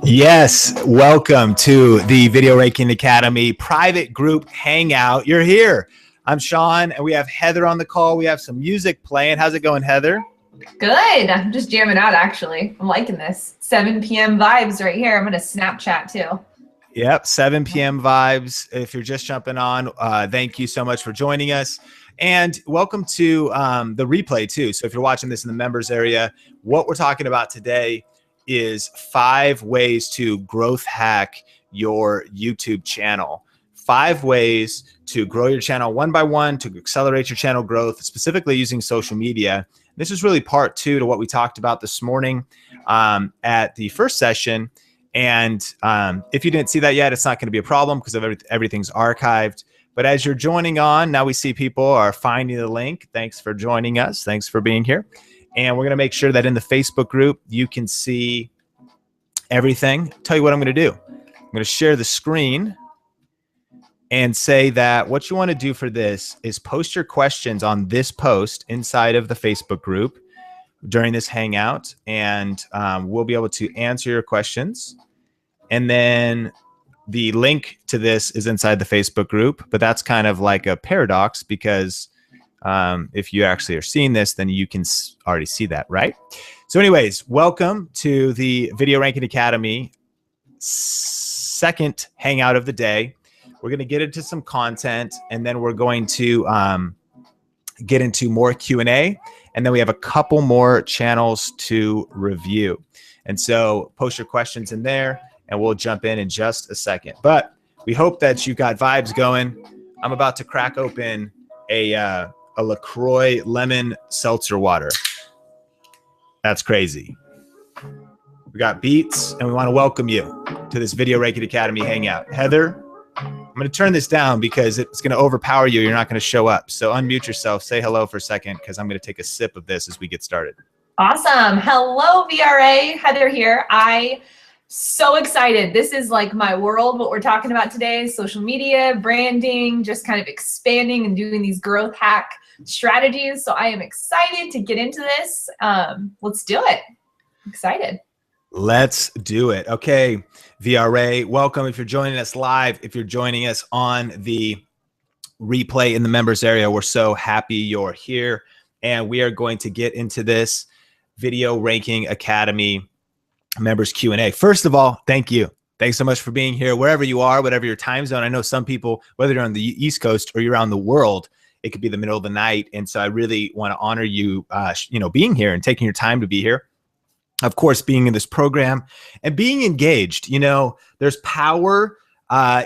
Yes, welcome to the Video Ranking Academy private group hangout. You're here. I'm Sean, and we have Heather on the call. We have some music playing. How's it going, Heather? Good. I'm just jamming out, actually. I'm liking this. 7 p.m. vibes right here. I'm going to Snapchat, too. Yep, 7 p.m. vibes. If you're just jumping on, thank you so much for joining us. And welcome to the replay, too. So if you're watching this in the members area, what we're talking about today is 5 ways to growth hack your YouTube channel. 5 ways to grow your channel one by one, to accelerate your channel growth, specifically using social media. This is really part 2 to what we talked about this morning at the first session. And if you didn't see that yet, it's not going to be a problem because everything's archived. But as you're joining on, now we see people are finding the link. Thanks for joining us. Thanks for being here. And we're going to make sure that in the Facebook group, you can see everything. Tell you what I'm going to do. I'm going to share the screen and say that what you want to do for this is post your questions on this post inside of the Facebook group during this hangout. And we'll be able to answer your questions. And then the link to this is inside the Facebook group, but that's kind of like a paradox because if you actually are seeing this, then you can already see that, right? So anyways, welcome to the Video Ranking Academy second hangout of the day. We're going to get into some content, and then we're going to get into more Q&A, and then we have a couple more channels to review. And so post your questions in there, and we'll jump in just a second. But we hope that you've got vibes going. I'm about to crack open a LaCroix lemon seltzer water. That's crazy. We got beats, and we want to welcome you to this Video Ranking Academy hangout. Heather, I'm going to turn this down because it's going to overpower you. You're not going to show up. So unmute yourself. Say hello for a second because I'm going to take a sip of this as we get started. Awesome. Hello, VRA. Heather here. So excited. This is like my world. What we're talking about today is social media, branding, just kind of expanding and doing these growth hack strategies. So I am excited to get into this. Let's do it. Excited. Let's do it. Okay, VRA, welcome. If you're joining us live, if you're joining us on the replay in the members area, we're so happy you're here. And we are going to get into this Video Ranking Academy members Q&A. First of all, thank you. Thanks so much for being here, wherever you are, whatever your time zone. I know some people, whether you're on the East Coast or you're around the world, it could be the middle of the night. And so I really want to honor you, being here and taking your time to be here. Of course, being in this program and being engaged. There's power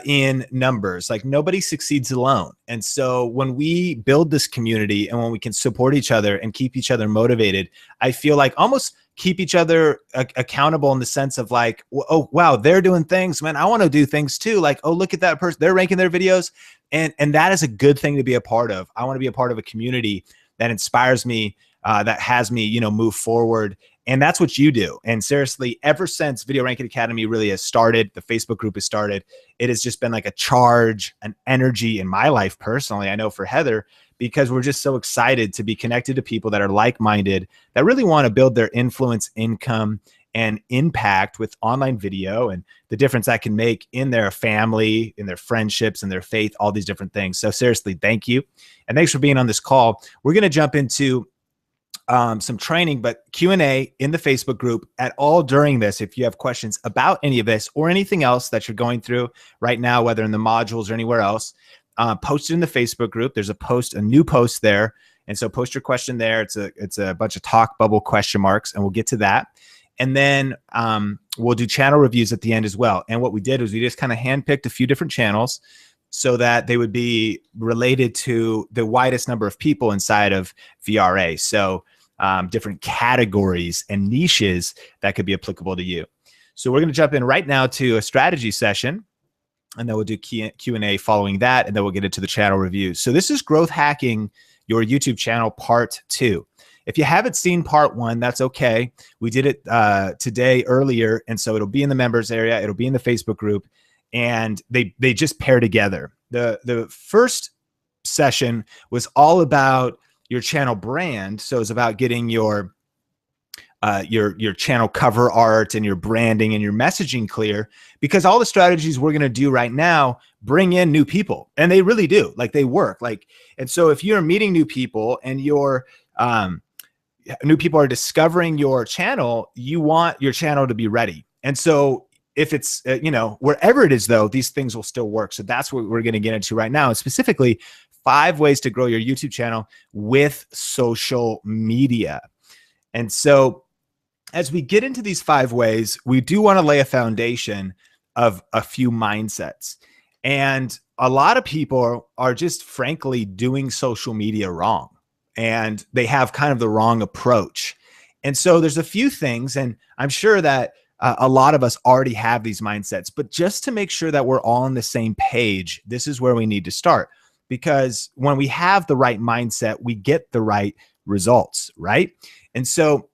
in numbers. Like nobody succeeds alone. And so when we build this community and when we can support each other and keep each other motivated, I feel like almost keep each other accountable in the sense of like, oh, wow, they're doing things, man. I want to do things too. Like, oh, look at that person. They're ranking their videos. And that is a good thing to be a part of. I want to be a part of a community that inspires me, that has me, move forward. And that's what you do. And seriously, ever since Video Ranking Academy really has started, the Facebook group has started, it has just been like a charge, an energy in my life personally. I know for Heather, because we're just so excited to be connected to people that are like-minded, that really want to build their influence, income, and impact with online video and the difference that can make in their family, in their friendships, in their faith, all these different things. So seriously, thank you. And thanks for being on this call. We're going to jump into some training, but Q&A in the Facebook group at all during this. If you have questions about any of this or anything else that you're going through right now, whether in the modules or anywhere else, post it in the Facebook group. There's a new post there. And so post your question there. It's a bunch of talk bubble question marks, and we'll get to that. And then we'll do channel reviews at the end as well. And what we did was we just kind of handpicked a few different channels so that they would be related to the widest number of people inside of VRA. So different categories and niches that could be applicable to you. So we're going to jump in right now to a strategy session, and then we'll do Q&A following that, and then we'll get into the channel reviews. So this is growth hacking your YouTube channel part 2. If you haven't seen part 1, that's okay. We did it today earlier, and so it'll be in the members area. It'll be in the Facebook group, and they just pair together. The first session was all about your channel brand. So it's about getting your your channel cover art and your branding and your messaging clear, because all the strategies we're going to do right now bring in new people, and they really do. Like, they work. Like, and so if you're meeting new people and new people are discovering your channel, you want your channel to be ready. And so if it's, wherever it is though, these things will still work. So that's what we're going to get into right now. And specifically 5 ways to grow your YouTube channel with social media. And so as we get into these 5 ways, we do want to lay a foundation of a few mindsets. And a lot of people are just frankly doing social media wrong, and they have kind of the wrong approach. And so there's a few things, and I'm sure that a lot of us already have these mindsets, but just to make sure that we're all on the same page, this is where we need to start. Because when we have the right mindset, we get the right results, right? And so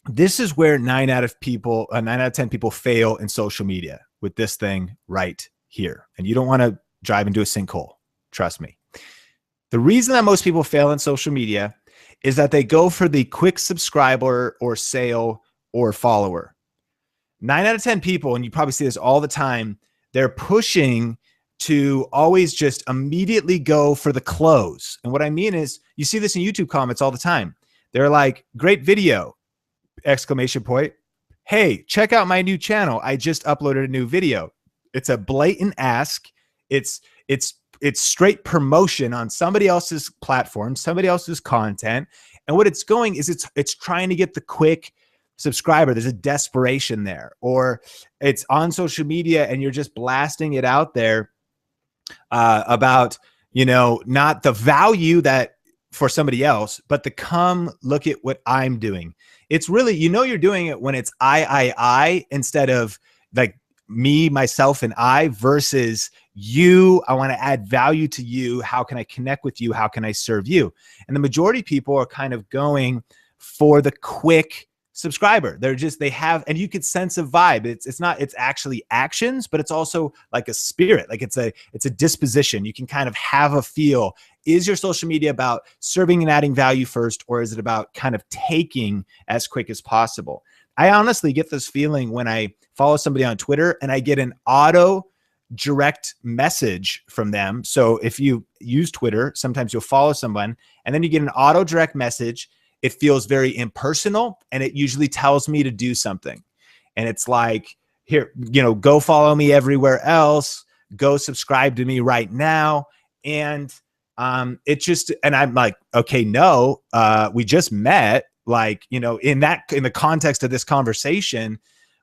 this is where 9 out of 10 people fail in social media, with this thing right here. And you don't want to drive into a sinkhole. Trust me. The reason that most people fail in social media is that they go for the quick subscriber or sale or follower. 9 out of 10 people, and you probably see this all the time, they're pushing to always just immediately go for the close. And what I mean is, you see this in YouTube comments all the time. They're like, great video, exclamation point. Hey, check out my new channel. I just uploaded a new video. It's a blatant ask. It's straight promotion on somebody else's platform, somebody else's content. And what it's going is it's trying to get the quick subscriber. There's a desperation there. Or it's on social media and you're just blasting it out there about, not the value that for somebody else, but the come look at what I'm doing. It's really, you're doing it when it's I instead of like me, myself, and I versus you. I want to add value to you. How can I connect with you? How can I serve you? And the majority of people are kind of going for the quick subscriber. They have, and you could sense a vibe. It's actually actions, but it's also like a spirit. Like it's a disposition. You can kind of have a feel. Is your social media about serving and adding value first, or is it about kind of taking as quick as possible? I honestly get this feeling when I follow somebody on Twitter and I get an auto direct message from them. So if you use Twitter, sometimes you'll follow someone and then you get an auto direct message. It feels very impersonal, and it usually tells me to do something. And it's like, here, go follow me everywhere else, go subscribe to me right now. And and I'm like, okay, no, we just met. Like, in the context of this conversation,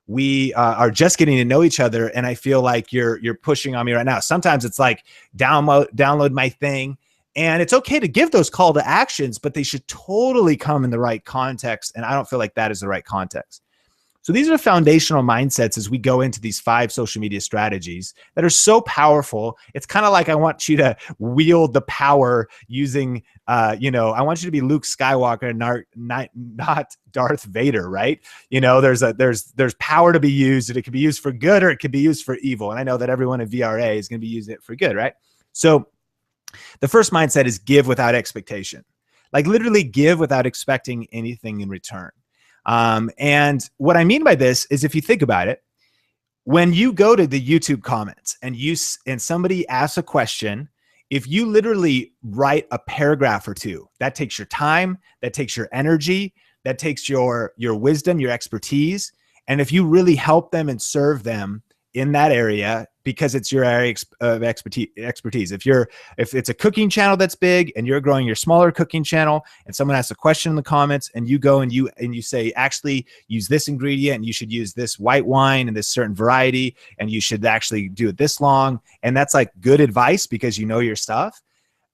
we are just getting to know each other. And I feel like you're pushing on me right now. Sometimes it's like, download my thing. And it's okay to give those call to actions, but they should totally come in the right context. And I don't feel like that is the right context. So these are foundational mindsets as we go into these 5 social media strategies that are so powerful. It's kind of like I want you to wield the power using, I want you to be Luke Skywalker and not Darth Vader, right? There's power to be used, and it can be used for good or it can be used for evil. And I know that everyone at VRA is going to be using it for good, right? So the first mindset is give without expectation. Like literally give without expecting anything in return. And what I mean by this is, if you think about it, when you go to the YouTube comments and somebody asks a question, if you literally write a paragraph or 2, that takes your time, that takes your energy, that takes your wisdom, your expertise. And if you really help them and serve them in that area, because it's your area of expertise. If it's a cooking channel that's big and you're growing your smaller cooking channel, and someone asks a question in the comments and you go and you say, actually use this ingredient, and you should use this white wine and this certain variety, and you should actually do it this long. And that's like good advice because you know your stuff.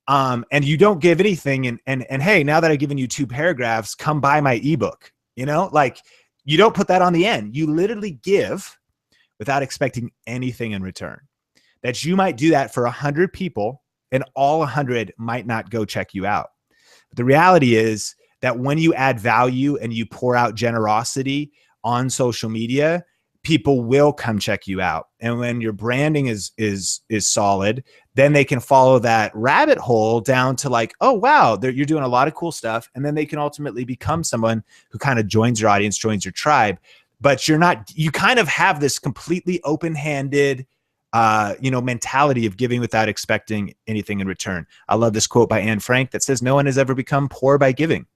And you don't give anything. And hey, now that I've given you 2 paragraphs, come buy my ebook, like you don't put that on the end. You literally give without expecting anything in return. That you might do that for 100 people and all 100 might not go check you out. But the reality is that when you add value and you pour out generosity on social media, people will come check you out. And when your branding is solid, then they can follow that rabbit hole down to like, oh, wow, you're doing a lot of cool stuff. And then they can ultimately become someone who kind of joins your audience, joins your tribe. But you kind of have this completely open-handed, mentality of giving without expecting anything in return. I love this quote by Anne Frank that says, no one has ever become poor by giving,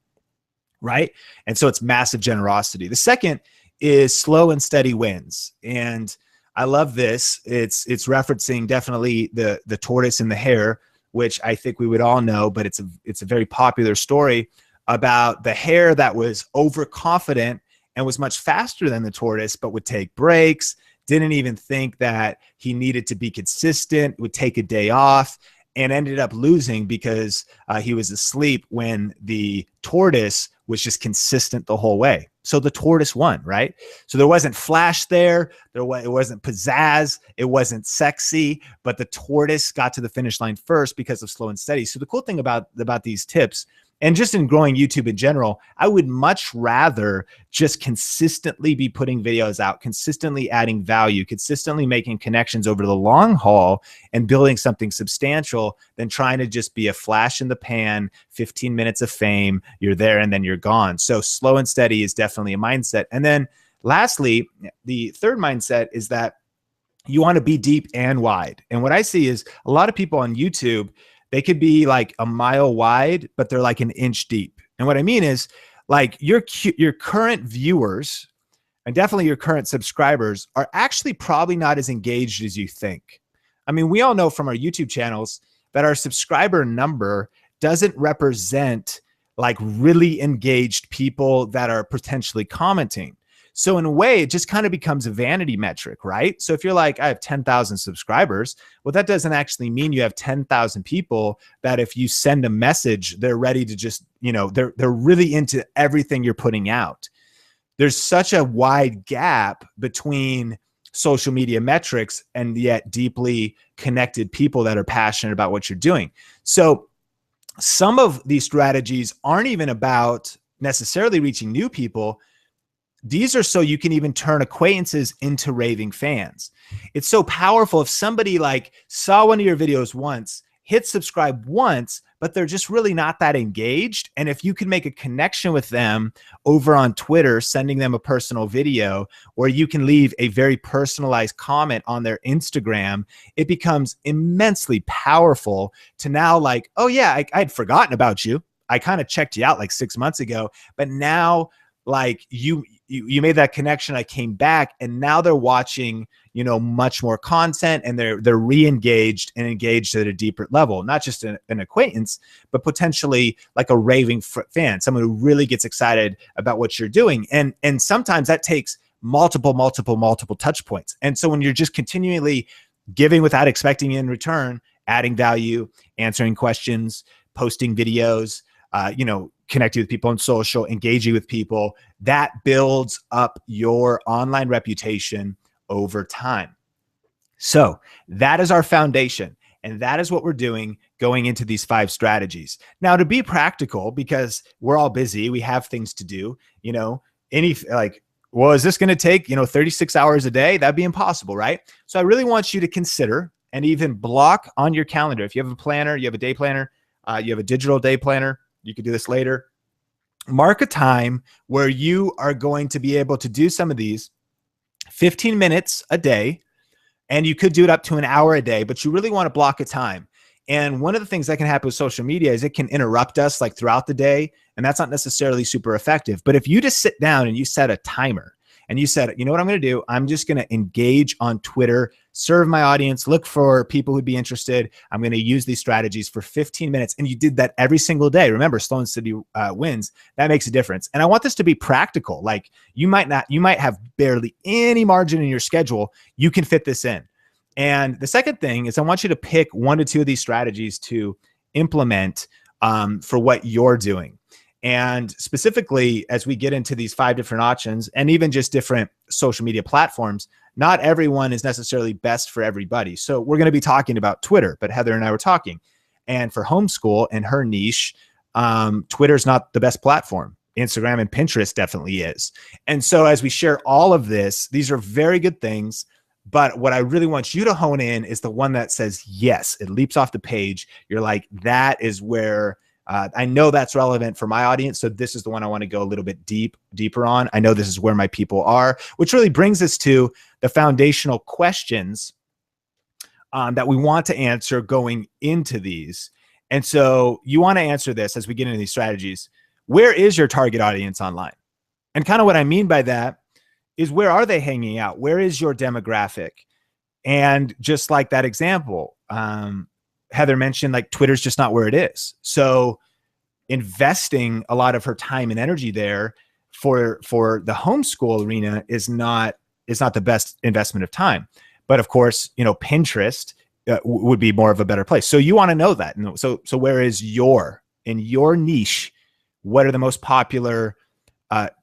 right? And so it's massive generosity. The second is slow and steady wins. And I love this. It's referencing definitely the tortoise and the hare, which I think we would all know, but it's a very popular story about the hare that was overconfident and was much faster than the tortoise, but would take breaks, didn't even think that he needed to be consistent, would take a day off, and ended up losing because he was asleep when the tortoise was just consistent the whole way. So the tortoise won, right? So there wasn't flash there. It wasn't pizzazz. It wasn't sexy, but the tortoise got to the finish line first because of slow and steady. So the cool thing about these tips, and just in growing YouTube in general, I would much rather just consistently be putting videos out, consistently adding value, consistently making connections over the long haul and building something substantial than trying to just be a flash in the pan, 15 minutes of fame, you're there and then you're gone. So slow and steady is definitely a mindset. And then lastly, the third mindset is that you want to be deep and wide. And what I see is a lot of people on YouTube, they could be like a mile wide, but they're like an inch deep. And what I mean is like your current viewers and definitely your current subscribers are actually probably not as engaged as you think. I mean, we all know from our YouTube channels that our subscriber number doesn't represent like really engaged people that are potentially commenting. So in a way, it just kind of becomes a vanity metric, right? So if you're like, I have 10,000 subscribers, well, that doesn't actually mean you have 10,000 people that if you send a message, they're ready to just, they're really into everything you're putting out. There's such a wide gap between social media metrics and yet deeply connected people that are passionate about what you're doing. So some of these strategies aren't even about necessarily reaching new people. These are so you can even turn acquaintances into raving fans. It's so powerful if somebody like saw one of your videos once, hit subscribe once, but they're just really not that engaged. And if you can make a connection with them over on Twitter, sending them a personal video, or you can leave a very personalized comment on their Instagram, it becomes immensely powerful to now like, oh yeah, I'd forgotten about you. I kind of checked you out like 6 months ago, but now like you made that connection. I came back and now they're watching, much more content and they're re-engaged and engaged at a deeper level, not just an acquaintance, but potentially like a raving fan, someone who really gets excited about what you're doing. And sometimes that takes multiple touch points. And so when you're just continually giving without expecting in return, adding value, answering questions, posting videos, connecting with people on social, engaging with people, that builds up your online reputation over time. So that is our foundation. And that is what we're doing going into these 5 strategies. Now, to be practical, because we're all busy, we have things to do, well, is this going to take, 36 hours a day? That'd be impossible, right? So I really want you to consider and even block on your calendar. If you have a planner, you have a day planner, you have a digital day planner, you could do this later. Mark a time where you are going to be able to do some of these 15 minutes a day, and you could do it up to an hour a day, but you really want to block a time. And one of the things that can happen with social media is it can interrupt us like throughout the day, and that's not necessarily super effective. But if you just sit down and you set a timer and you said, you know what I'm going to do? I'm just going to engage on Twitter, serve my audience, look for people who'd be interested. I'm going to use these strategies for 15 minutes. And you did that every single day. Remember, slow and steady wins. That makes a difference. And I want this to be practical. Like you might have barely any margin in your schedule. You can fit this in. And the second thing is I want you to pick 1 to 2 of these strategies to implement for what you're doing. And specifically, as we get into these 5 different options and even just different social media platforms, not everyone is necessarily best for everybody. So we're going to be talking about Twitter, but Heather and I were talking. And for homeschool and her niche, Twitter's not the best platform. Instagram and Pinterest definitely is. And so as we share all of this, these are very good things. But what I really want you to hone in is the one that says, yes, it leaps off the page. You're like, that is where I know that's relevant for my audience. So this is the one I want to go a little bit deeper on. I know this is where my people are, which really brings us to the foundational questions that we want to answer going into these. And so you want to answer this as we get into these strategies. Where is your target audience online? And kind of what I mean by that is, where are they hanging out? Where is your demographic? And just like that example, Heather mentioned, like, Twitter's just not where it is. So investing a lot of her time and energy there for the homeschool arena is not the best investment of time. But of course, you know, Pinterest would be more of a better place. So you want to know that. So where is in your niche? What are the most popular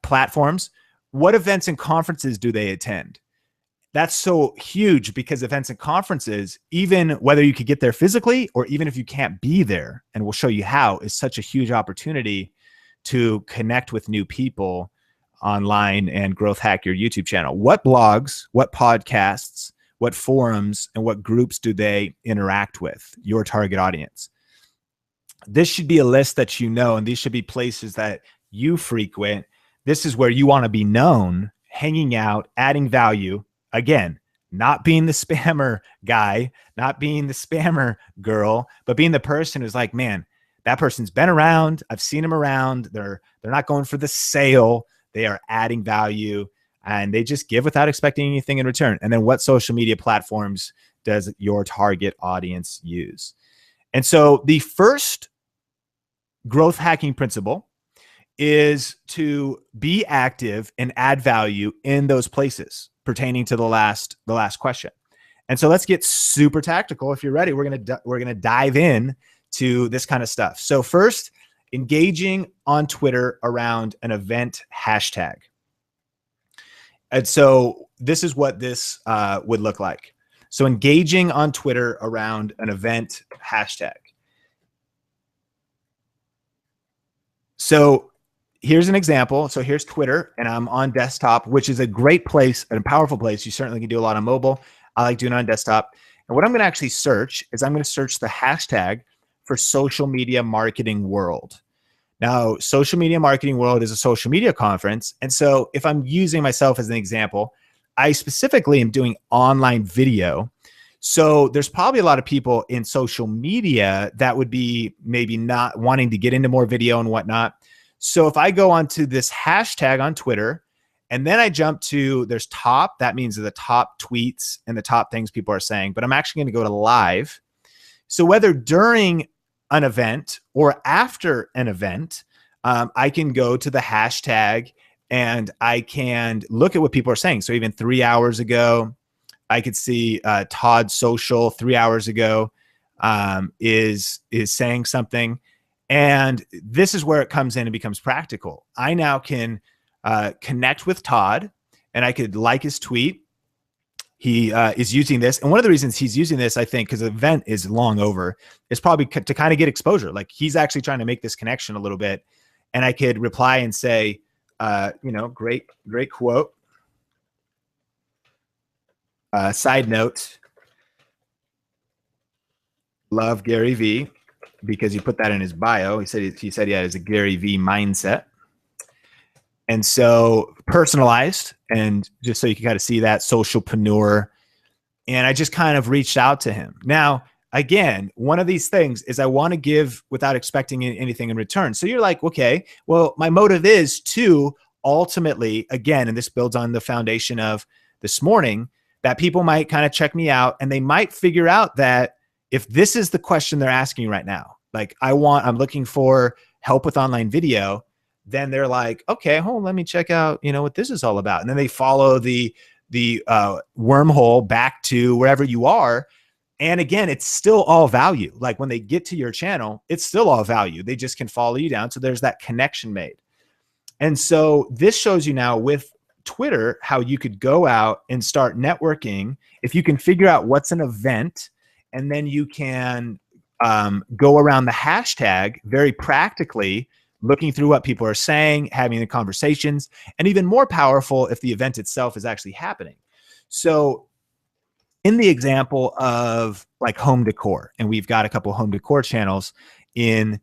platforms? What events and conferences do they attend? That's so huge, because events and conferences, even whether you could get there physically or even if you can't be there, and we'll show you how, is such a huge opportunity to connect with new people online and growth hack your YouTube channel. What blogs, what podcasts, what forums, and what groups do they interact with, your target audience? This should be a list that you know, and these should be places that you frequent. This is where you want to be known, hanging out, adding value. Again, not being the spammer guy, not being the spammer girl, but being the person who's like, man, that person's been around. I've seen them around. They're not going for the sale. They are adding value, and they just give without expecting anything in return. And then what social media platforms does your target audience use? And so the first growth hacking principle is to be active and add value in those places pertaining to the last question. And so let's get super tactical. If you're ready, we're gonna dive in to this kind of stuff. So first, engaging on Twitter around an event hashtag. And so this is what this would look like. So engaging on Twitter around an event hashtag. So here's an example. So here's Twitter, and I'm on desktop, which is a great place and a powerful place. You certainly can do a lot on mobile. I like doing it on desktop. And what I'm going to actually search is, I'm going to search the hashtag for social media marketing world. Now, social media marketing world is a social media conference. And so if I'm using myself as an example, I specifically am doing online video. So there's probably a lot of people in social media that would be maybe not wanting to get into more video and whatnot. So if I go onto this hashtag on Twitter, and then I jump to, there's top, that means the top tweets and the top things people are saying, but I'm actually going to go to live. So whether during an event or after an event, I can go to the hashtag and I can look at what people are saying. So even 3 hours ago, I could see Todd Social 3 hours ago is saying something. And this is where it comes in and becomes practical. I now can connect with Todd, and I could like his tweet. He is using this. And one of the reasons he's using this, I think, because the event is long over, is probably to kind of get exposure. Like, he's actually trying to make this connection a little bit. And I could reply and say, you know, great quote. Side note, love Gary V, because he put that in his bio. He said he had a Gary V mindset. And so personalized, and just so you can kind of see that, socialpreneur. And I just kind of reached out to him. Now, again, one of these things is I want to give without expecting anything in return. So you're like, okay, well, my motive is to ultimately, again, and this builds on the foundation of this morning, that people might kind of check me out, and they might figure out that if this is the question they're asking right now, like, I'm looking for help with online video, then they're like, okay, let me check out, you know, what this is all about. And then they follow the wormhole back to wherever you are. And again, it's still all value. Like, when they get to your channel, it's still all value. They just can follow you down. So there's that connection made. And so this shows you now with Twitter how you could go out and start networking. If you can figure out what's an event, and then you can go around the hashtag very practically looking through what people are saying, having the conversations, and even more powerful if the event itself is actually happening. So in the example of like home decor, and we've got a couple home decor channels in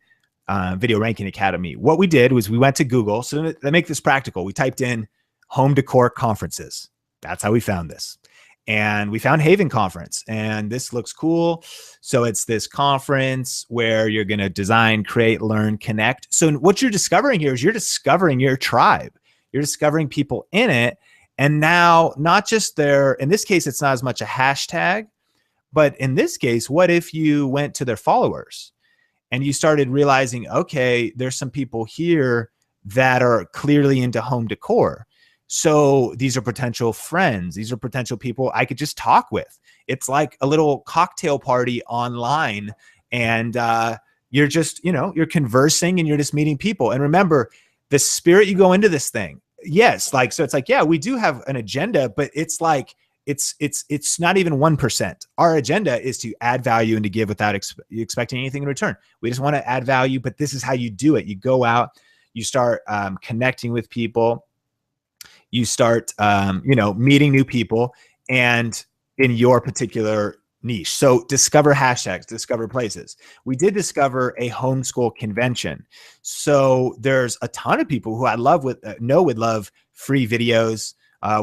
Video Ranking Academy, what we did was we went to Google. So to make this practical, we typed in home decor conferences. That's how we found this. And we found Haven Conference, and this looks cool. So it's this conference where you're going to design, create, learn, connect. So what you're discovering here is you're discovering your tribe. You're discovering people in it. And now, not just their, in this case, it's not as much a hashtag, but in this case, what if you went to their followers and you started realizing, okay, there's some people here that are clearly into home decor. So these are potential friends. These are potential people I could just talk with. It's like a little cocktail party online, and you're just, you're conversing and you're just meeting people. And remember, the spirit you go into this thing. Yes. So it's like, yeah, we do have an agenda, but it's like, it's not even 1%. Our agenda is to add value and to give without expecting anything in return. We just want to add value, but this is how you do it. You go out, you start connecting with people. You start, meeting new people and in your particular niche. So discover hashtags, discover places. We did discover a homeschool convention. So there's a ton of people who I love would love free videos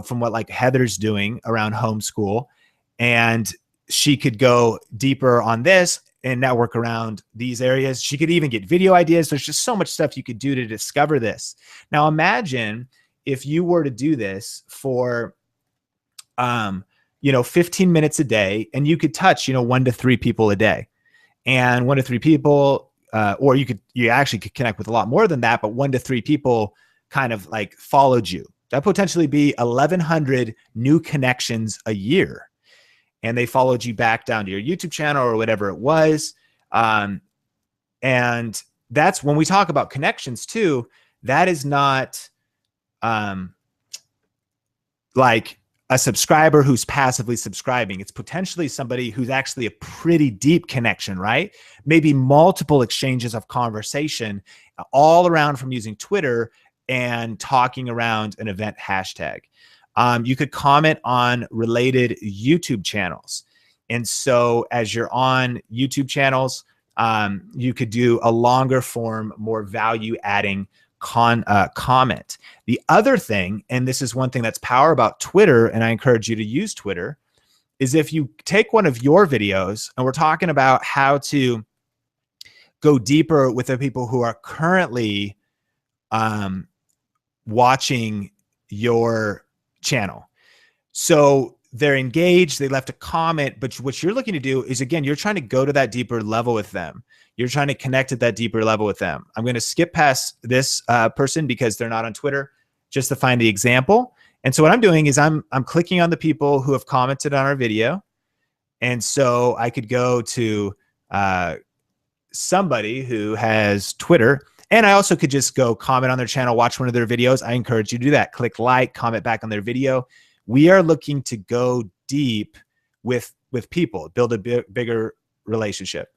from what like Heather's doing around homeschool. And she could go deeper on this and network around these areas. She could even get video ideas. There's just so much stuff you could do to discover this. Now imagine if you were to do this for, 15 minutes a day, and you could touch, 1 to 3 people a day, and 1 to 3 people, or you actually could connect with a lot more than that, but 1 to 3 people kind of like followed you. That potentially be 1,100 new connections a year. And they followed you back down to your YouTube channel or whatever it was. And that's when we talk about connections too, that is not, like a subscriber who's passively subscribing. It's potentially somebody who's actually a pretty deep connection, right? Maybe multiple exchanges of conversation all around from using Twitter and talking around an event hashtag. You could comment on related YouTube channels. And so as you're on YouTube channels, you could do a longer form, more value adding comment. The other thing, and this is one thing that's power about Twitter, and I encourage you to use Twitter, is if you take one of your videos, and we're talking about how to go deeper with the people who are currently watching your channel. So they're engaged, they left a comment, but what you're looking to do is, again, you're trying to go to that deeper level with them. You're trying to connect at that deeper level with them. I'm going to skip past this person because they're not on Twitter, just to find the example. And so what I'm doing is I'm clicking on the people who have commented on our video. And so I could go to somebody who has Twitter, and I also could just go comment on their channel, watch one of their videos. I encourage you to do that. Click like, comment back on their video. We are looking to go deep with people, build a bigger relationship.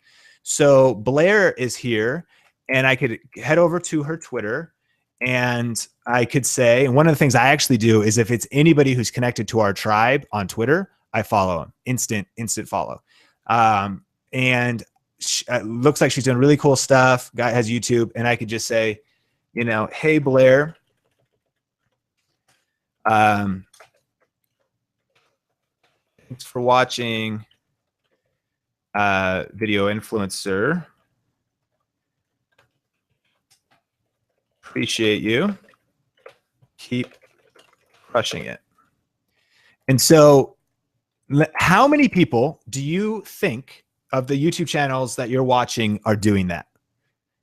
So Blair is here, and I could head over to her Twitter, and I could say, and one of the things I actually do is if it's anybody who's connected to our tribe on Twitter, I follow them, instant follow. And looks like she's doing really cool stuff. Guy has YouTube, and I could just say, hey Blair, thanks for watching Video Influencer. Appreciate you. Keep crushing it. And so how many people do you think of the YouTube channels that you're watching are doing that?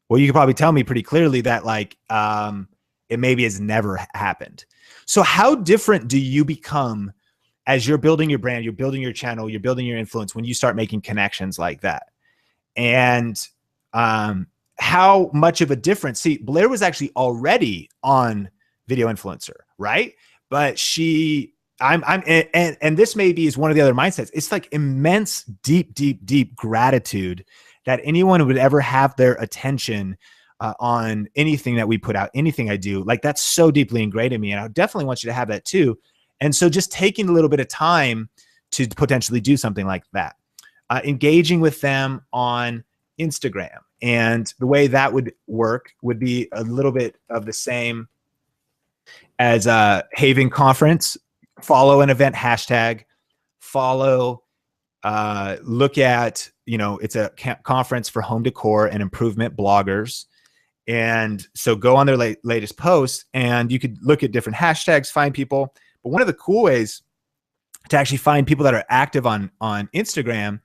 Well, you could probably tell me pretty clearly that it maybe has never happened. So how different do you become as you're building your brand, you're building your channel, you're building your influence when you start making connections like that? And how much of a difference? See, Blair was actually already on Video Influencer, right? But and this maybe is one of the other mindsets. It's like immense, deep gratitude that anyone would ever have their attention on anything that we put out, anything I do. Like, that's so deeply ingrained in me, and I definitely want you to have that too. And so just taking a little bit of time to potentially do something like that, engaging with them on Instagram. And the way that would work would be a little bit of the same as a Haven Conference. Follow an event hashtag, follow, look at, it's a conference for home decor and improvement bloggers. And so go on their latest posts, and you could look at different hashtags, find people. But one of the cool ways to actually find people that are active on Instagram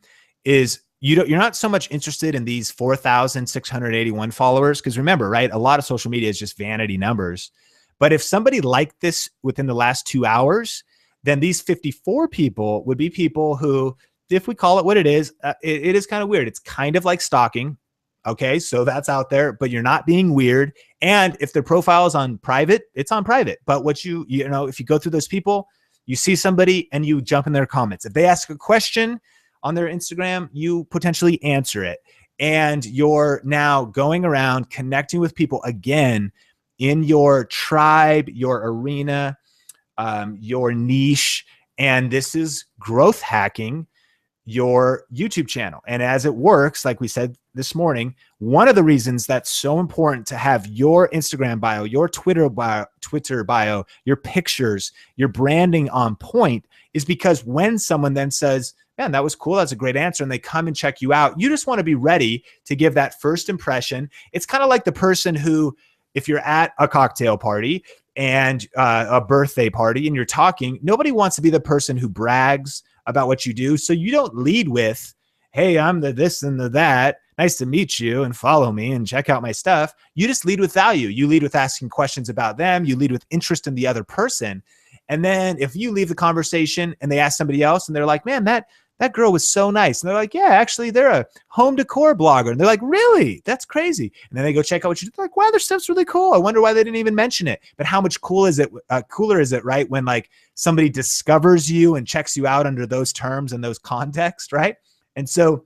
is you're not so much interested in these 4,681 followers, because remember, right, a lot of social media is just vanity numbers. But if somebody liked this within the last 2 hours, then these 54 people would be people who, if we call it what it is kind of weird. It's kind of like stalking. Okay, so that's out there, but you're not being weird. And if their profile is on private, it's on private. But what if you go through those people, you see somebody and you jump in their comments. If they ask a question on their Instagram, you potentially answer it. And you're now going around connecting with people again in your tribe, your arena, your niche. And this is growth hacking your YouTube channel. And as it works, like we said this morning, one of the reasons that's so important to have your Instagram bio, your Twitter bio, your pictures, your branding on point is because when someone then says, man, that was cool, that's a great answer, and they come and check you out, you just want to be ready to give that first impression. It's kind of like the person who, if you're at a cocktail party and a birthday party and you're talking, nobody wants to be the person who brags about what you do. So you don't lead with, hey, I'm the this and the that. Nice to meet you, and follow me and check out my stuff. You just lead with value. You lead with asking questions about them. You lead with interest in the other person. And then if you leave the conversation and they ask somebody else and they're like, man, that girl was so nice. And they're like, yeah, actually they're a home decor blogger. And they're like, really? That's crazy. And then they go check out what you do. They're like, wow, their stuff's really cool. I wonder why they didn't even mention it. But how much cooler is it, right? When like somebody discovers you and checks you out under those terms and those contexts, right? And so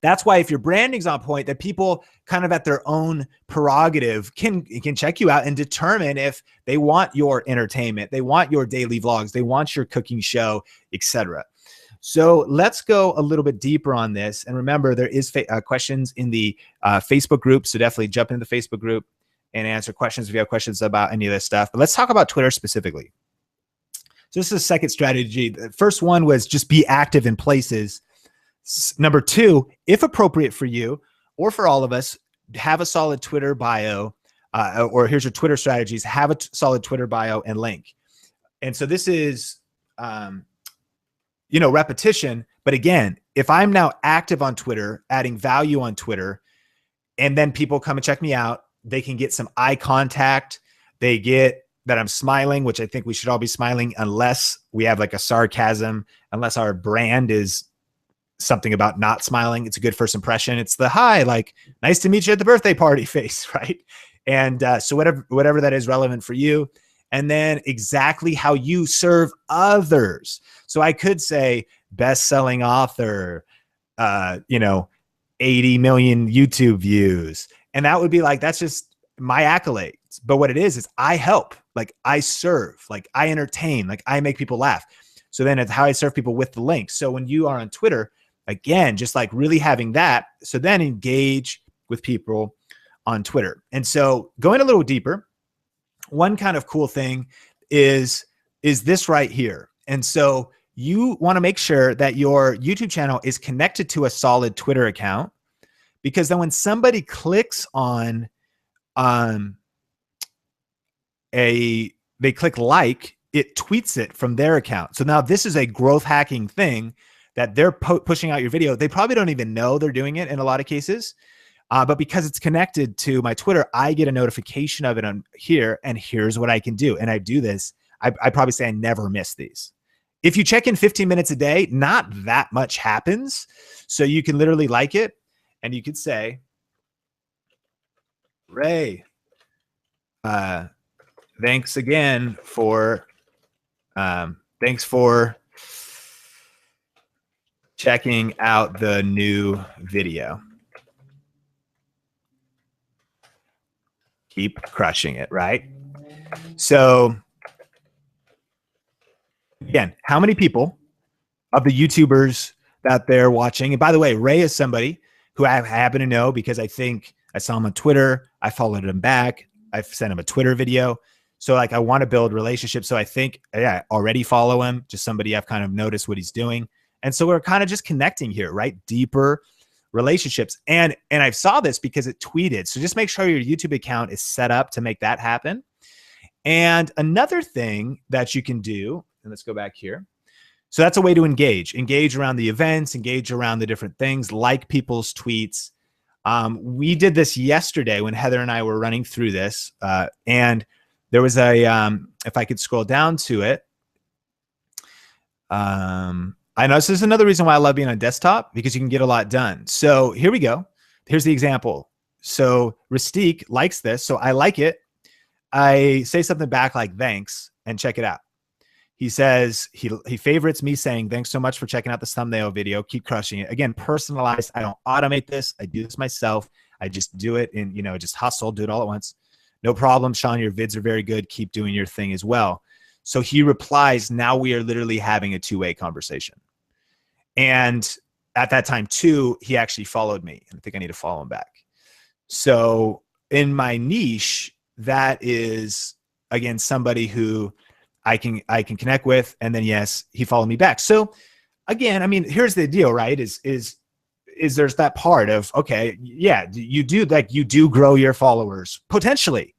that's why if your branding's on point, that people kind of at their own prerogative can check you out and determine if they want your entertainment, they want your daily vlogs, they want your cooking show, etc. So let's go a little bit deeper on this. And remember, there is questions in the Facebook group. So definitely jump into the Facebook group and answer questions if you have questions about any of this stuff. But let's talk about Twitter specifically. So this is the second strategy. The first one was just be active in places. Number two, if appropriate for you or for all of us, have a solid Twitter bio, or here's your Twitter strategies, have a solid Twitter bio and link. And so this is, repetition. But again, if I'm now active on Twitter, adding value on Twitter, and then people come and check me out, they can get some eye contact. They get that I'm smiling, which I think we should all be smiling unless we have like a sarcasm, unless our brand is something about not smiling. It's a good first impression. It's the hi, like, nice to meet you at the birthday party face, right? And so whatever that is relevant for you. And then exactly how you serve others. So I could say best-selling author, 80 million YouTube views. And that would be like, that's just my accolades. But what it is I help, like I serve, like I entertain, like I make people laugh. So then it's how I serve people with the link. So when you are on Twitter, again, just like really having that. So then engage with people on Twitter. And so going a little deeper, one kind of cool thing is this right here. And so you want to make sure that your YouTube channel is connected to a solid Twitter account, because then when somebody clicks on they click like, it tweets it from their account. So now this is a growth hacking thing that they're pushing out your video. They probably don't even know they're doing it in a lot of cases. But because it's connected to my Twitter, I get a notification of it on here, and here's what I can do. And I do this. I probably say I never miss these. If you check in 15 minutes a day, not that much happens. So you can literally like it, and you could say, Ray, thanks again for, thanks for checking out the new video. keep crushing it, right? So again, how many people of the YouTubers that they're watching? And by the way, Ray is somebody who I happen to know because I think I saw him on Twitter. I followed him back. I've sent him a Twitter video. So like, I want to build relationships. So I think, yeah, I already follow him, just somebody I've kind of noticed what he's doing. And so we're kind of just connecting here, right? Deeper relationships. And I saw this because it tweeted. So just make sure your YouTube account is set up to make that happen. And another thing that you can do, and let's go back here. So that's a way to engage around the events, engage around the different things, like people's tweets. We did this yesterday when Heather and I were running through this, and there was a, if I could scroll down to it, I know this is another reason why I love being on desktop, because you can get a lot done. So here we go. Here's the example. So Ristique likes this. So I like it. I say something back like, thanks, and check it out. He says he favorites me saying, thanks so much for checking out this thumbnail video. Keep crushing it. Again, personalized. I don't automate this. I do this myself. I just do it and, you know, just hustle, do it all at once. No problem, Sean. Your vids are very good. Keep doing your thing as well. So he replies, now we are literally having a two-way conversation. And at that time too, he actually followed me. I think I need to follow him back. So in my niche, that is, again, somebody who I can connect with. And then, yes, he followed me back. So again, I mean, here's the deal, right? Is there's that part of, okay, yeah, you do grow your followers potentially,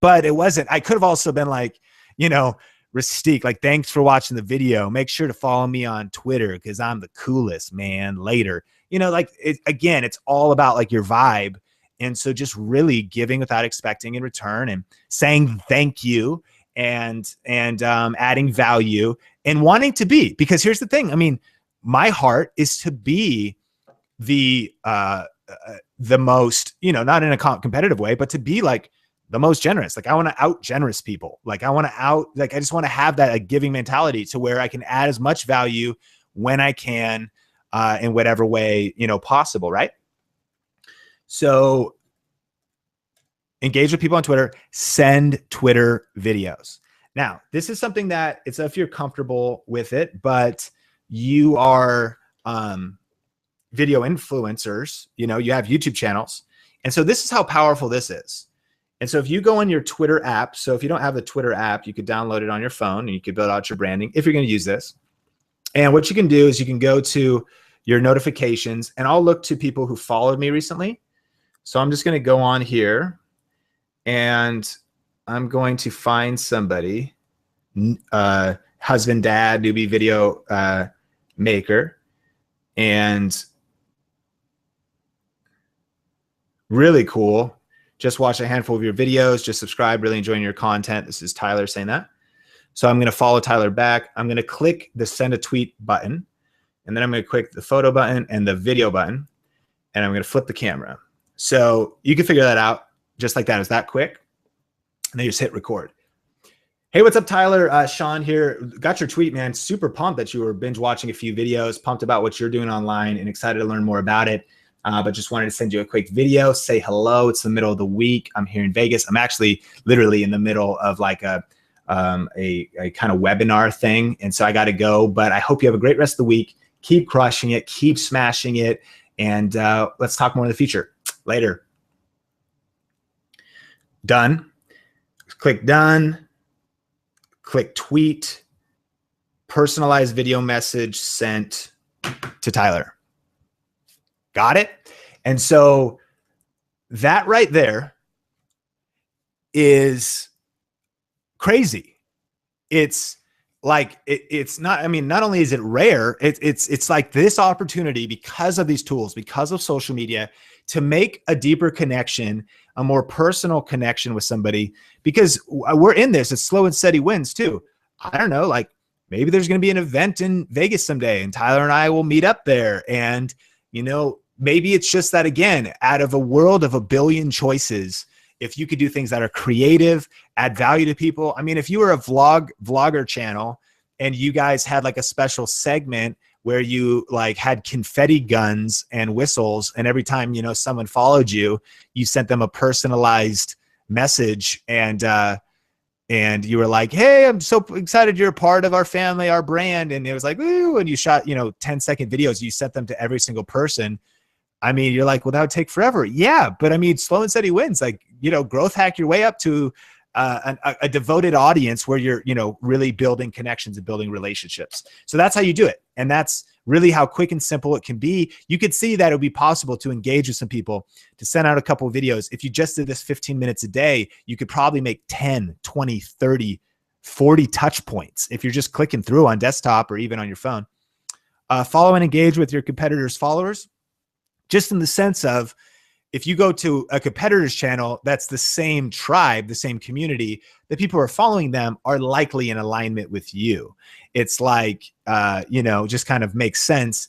but it wasn't, I could have also been like, you know, Ristique, like, thanks for watching the video. Make sure to follow me on Twitter because I'm the coolest, man, later. You know, like, again, it's all about like your vibe. And so just really giving without expecting in return and saying thank you and adding value and wanting to be, because here's the thing. I mean, my heart is to be the most, you know, not in a competitive way, but to be like the most generous. Like, I want to out generous people. Like, I just want to have that like giving mentality to where I can add as much value when I can, in whatever way, you know, possible. Right. So engage with people on Twitter, send Twitter videos. Now, this is something that it's if you're comfortable with it, but you are video influencers, you know, you have YouTube channels. And so this is how powerful this is. And so if you go on your Twitter app, so if you don't have the Twitter app, you could download it on your phone and you could build out your branding if you're going to use this. And what you can do is you can go to your notifications, and I'll look to people who followed me recently. So I'm just going to go on here and I'm going to find somebody, husband, dad, newbie video maker, and really cool. Just watch a handful of your videos, just subscribe, really enjoying your content. This is Tyler saying that. So I'm going to follow Tyler back. I'm going to click the send a tweet button, and then I'm going to click the photo button and the video button, and I'm going to flip the camera. So you can figure that out just like that. It's that quick. And then you just hit record. Hey, what's up, Tyler? Sean here. Got your tweet, man. Super pumped that you were binge watching a few videos, pumped about what you're doing online and excited to learn more about it. But just wanted to send you a quick video, say hello. It's the middle of the week. I'm here in Vegas. I'm actually literally in the middle of like a kind of webinar thing. And so I got to go, but I hope you have a great rest of the week. Keep crushing it, keep smashing it. And let's talk more in the future. Later. Done. Click done. Click tweet. Personalized video message sent to Tyler. Got it? And so that right there is crazy. It's like, it's not, I mean, not only is it rare, it's like this opportunity because of these tools, because of social media, to make a deeper connection, a more personal connection with somebody, because we're in this, it's slow and steady wins too. I don't know, like maybe there's going to be an event in Vegas someday and Tyler and I will meet up there. And, you know, maybe it's just that, again, out of a world of a billion choices, if you could do things that are creative, add value to people. I mean, if you were a vlogger channel and you guys had like a special segment where you like had confetti guns and whistles, and every time, you know, someone followed you, you sent them a personalized message and you were like, hey, I'm so excited you're a part of our family, our brand. And it was like, ooh, and you shot, 10-second videos. You sent them to every single person. I mean, you're like, well, that would take forever. Yeah. But I mean, slow and steady wins. Like, growth hack your way up to a devoted audience where you're, really building connections and building relationships. So that's how you do it. And that's really how quick and simple it can be. You could see that it would be possible to engage with some people, to send out a couple of videos. If you just did this 15 minutes a day, you could probably make 10, 20, 30, 40 touch points if you're just clicking through on desktop or even on your phone. Follow and engage with your competitors' followers, just in the sense of, if you go to a competitor's channel, that's the same tribe, the same community, the people who are following them are likely in alignment with you. It's like, just kind of makes sense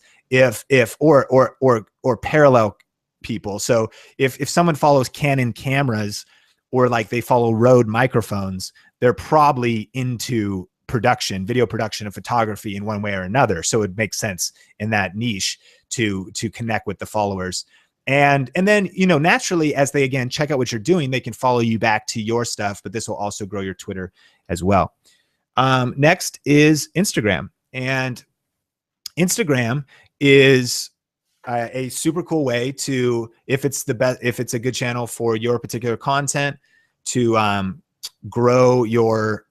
or parallel people. So if someone follows Canon cameras or like they follow Rode microphones, they're probably into production, video production and photography in one way or another. So it makes sense in that niche to connect with the followers. And then, naturally, as they, again, check out what you're doing, they can follow you back to your stuff, but this will also grow your Twitter as well. Next is Instagram. And Instagram is a super cool way to, if it's a good channel for your particular content, to grow your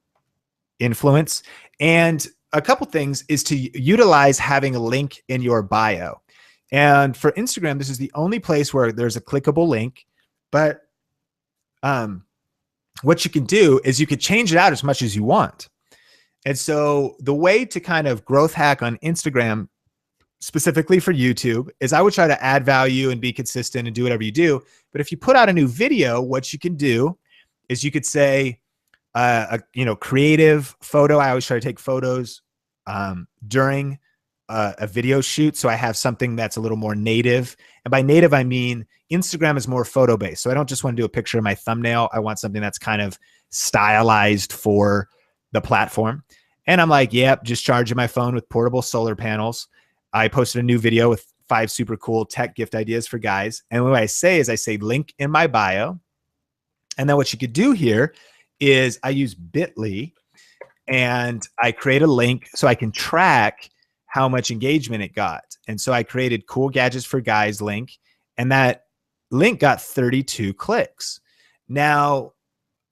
influence. And a couple things is to utilize having a link in your bio. And for Instagram, this is the only place where there's a clickable link, but what you can do is you could change it out as much as you want. And so the way to kind of growth hack on Instagram, specifically for YouTube, is I would try to add value and be consistent and do whatever you do. But if you put out a new video, what you can do is you could say, creative photo. I always try to take photos during a video shoot. So I have something that's a little more native. And by native, I mean Instagram is more photo based. So I don't just want to do a picture of my thumbnail. I want something that's kind of stylized for the platform. And I'm like, yep, just charging my phone with portable solar panels. I posted a new video with 5 super cool tech gift ideas for guys. And what I say link in my bio. And then what you could do here is I use Bitly and I create a link so I can track how much engagement it got. And so I created Cool Gadgets for Guys link, and that link got 32 clicks. Now,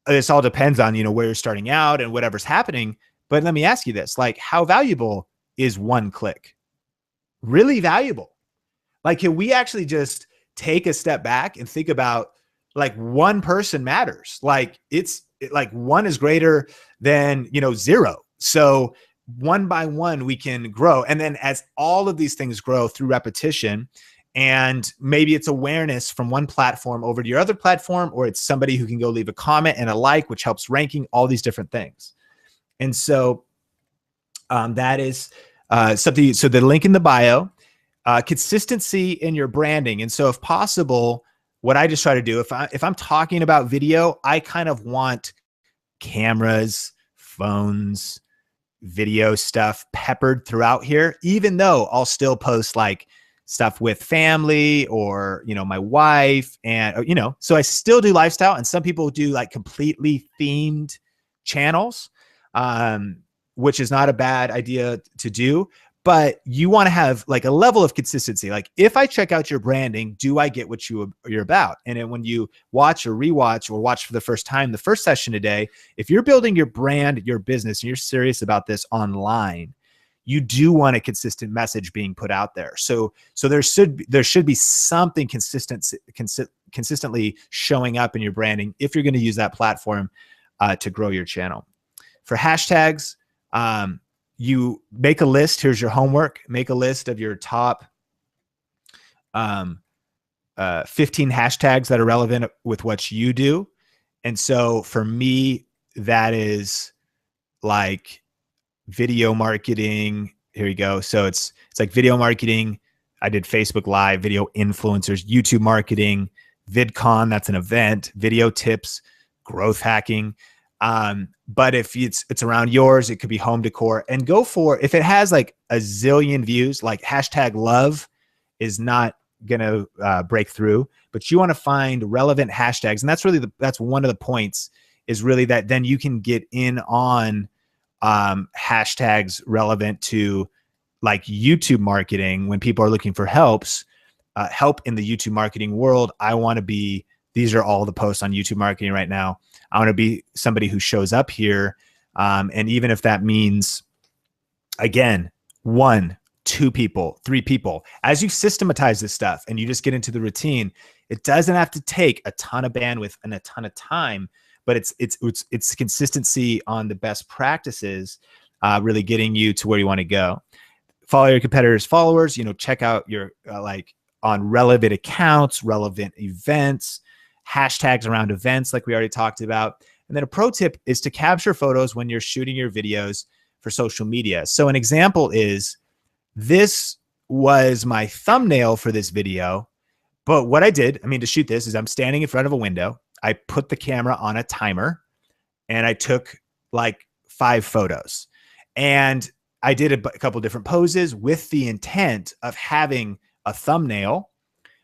this all depends on, where you're starting out and whatever's happening. But let me ask you this, like, how valuable is one click? Really valuable. Like, can we actually just take a step back and think about, like, one person matters? Like, it's like one is greater than, 0. So one by one, we can grow. And then as all of these things grow through repetition, and maybe it's awareness from one platform over to your other platform, or it's somebody who can go leave a comment and a like, which helps ranking, all these different things. And so that is something. So the link in the bio, consistency in your branding. And so if possible, what I just try to do, if I'm talking about video, I kind of want cameras, phones, video stuff peppered throughout here, even though I'll still post like stuff with family or, my wife and, so I still do lifestyle, and some people do like completely themed channels, which is not a bad idea to do, but you want to have like a level of consistency. Like, if I check out your branding, do I get what you're about? And then when you watch or rewatch or watch for the first time, the first session today, if you're building your brand, your business, and you're serious about this online, you do want a consistent message being put out there. So there should be something consistently showing up in your branding if you're going to use that platform to grow your channel. For hashtags, you make a list. Here's your homework. Make a list of your top 15 hashtags that are relevant with what you do. And so for me, that is like video marketing. Here we go. So it's like video marketing. I did Facebook Live, video influencers, YouTube marketing, VidCon, that's an event, video tips, growth hacking. But if it's around yours, it could be home decor, and go for, if it has like a zillion views, like hashtag love is not break through, but you want to find relevant hashtags. And that's really that's one of the points, is really that then you can get in on hashtags relevant to like YouTube marketing. When people are looking for help in the YouTube marketing world, I want to be, these are all the posts on YouTube marketing right now. I want to be somebody who shows up here. And even if that means, again, 1, 2 people, 3 people, as you systematize this stuff and you just get into the routine, it doesn't have to take a ton of bandwidth and a ton of time, but it's consistency on the best practices, really getting you to where you want to go. Follow your competitors' followers, check out your, like on relevant accounts, relevant events, hashtags around events like we already talked about. And then a pro tip is to capture photos when you're shooting your videos for social media. So an example is, this was my thumbnail for this video, but what I did, to shoot this, is I'm standing in front of a window. I put the camera on a timer and I took like 5 photos, and I did a couple different poses with the intent of having a thumbnail,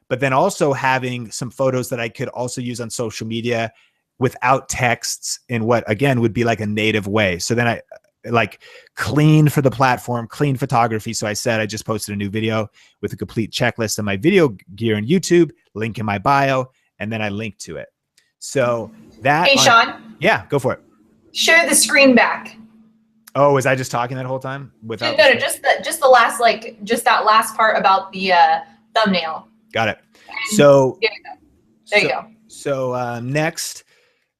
but then also having some photos that I could also use on social media without texts in what, again, would be like a native way. So then I like clean for the platform, clean photography. So I said, I just posted a new video with a complete checklist of my video gear in YouTube, link in my bio, and then I linked to it. So that. Hey, Sean. Yeah, go for it. Share the screen back. Oh, was I just talking that whole time? Without no, just the last, just that last part about the thumbnail. Got it. So there you go. So next,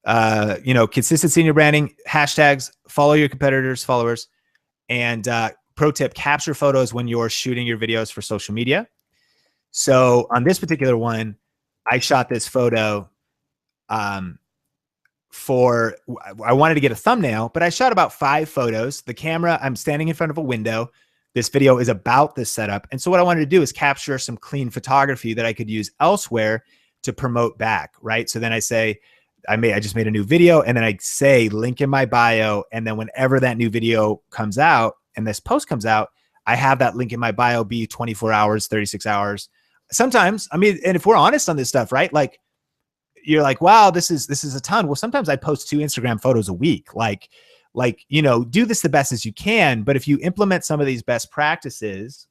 consistency in your branding, hashtags, follow your competitors' followers, and pro tip, capture photos when you're shooting your videos for social media. So on this particular one, I shot this photo I wanted to get a thumbnail, but I shot about 5 photos. The camera, I'm standing in front of a window. This video is about this setup. And so what I wanted to do is capture some clean photography that I could use elsewhere to promote back, right? So then I say, I just made a new video, and then I say link in my bio. And then whenever that new video comes out and this post comes out, I have that link in my bio be 24 hours, 36 hours. Sometimes, and if we're honest on this stuff, right? Like, you're like, wow, this is a ton. Well, sometimes I post 2 Instagram photos a week. Like, do this the best as you can. But if you implement some of these best practices,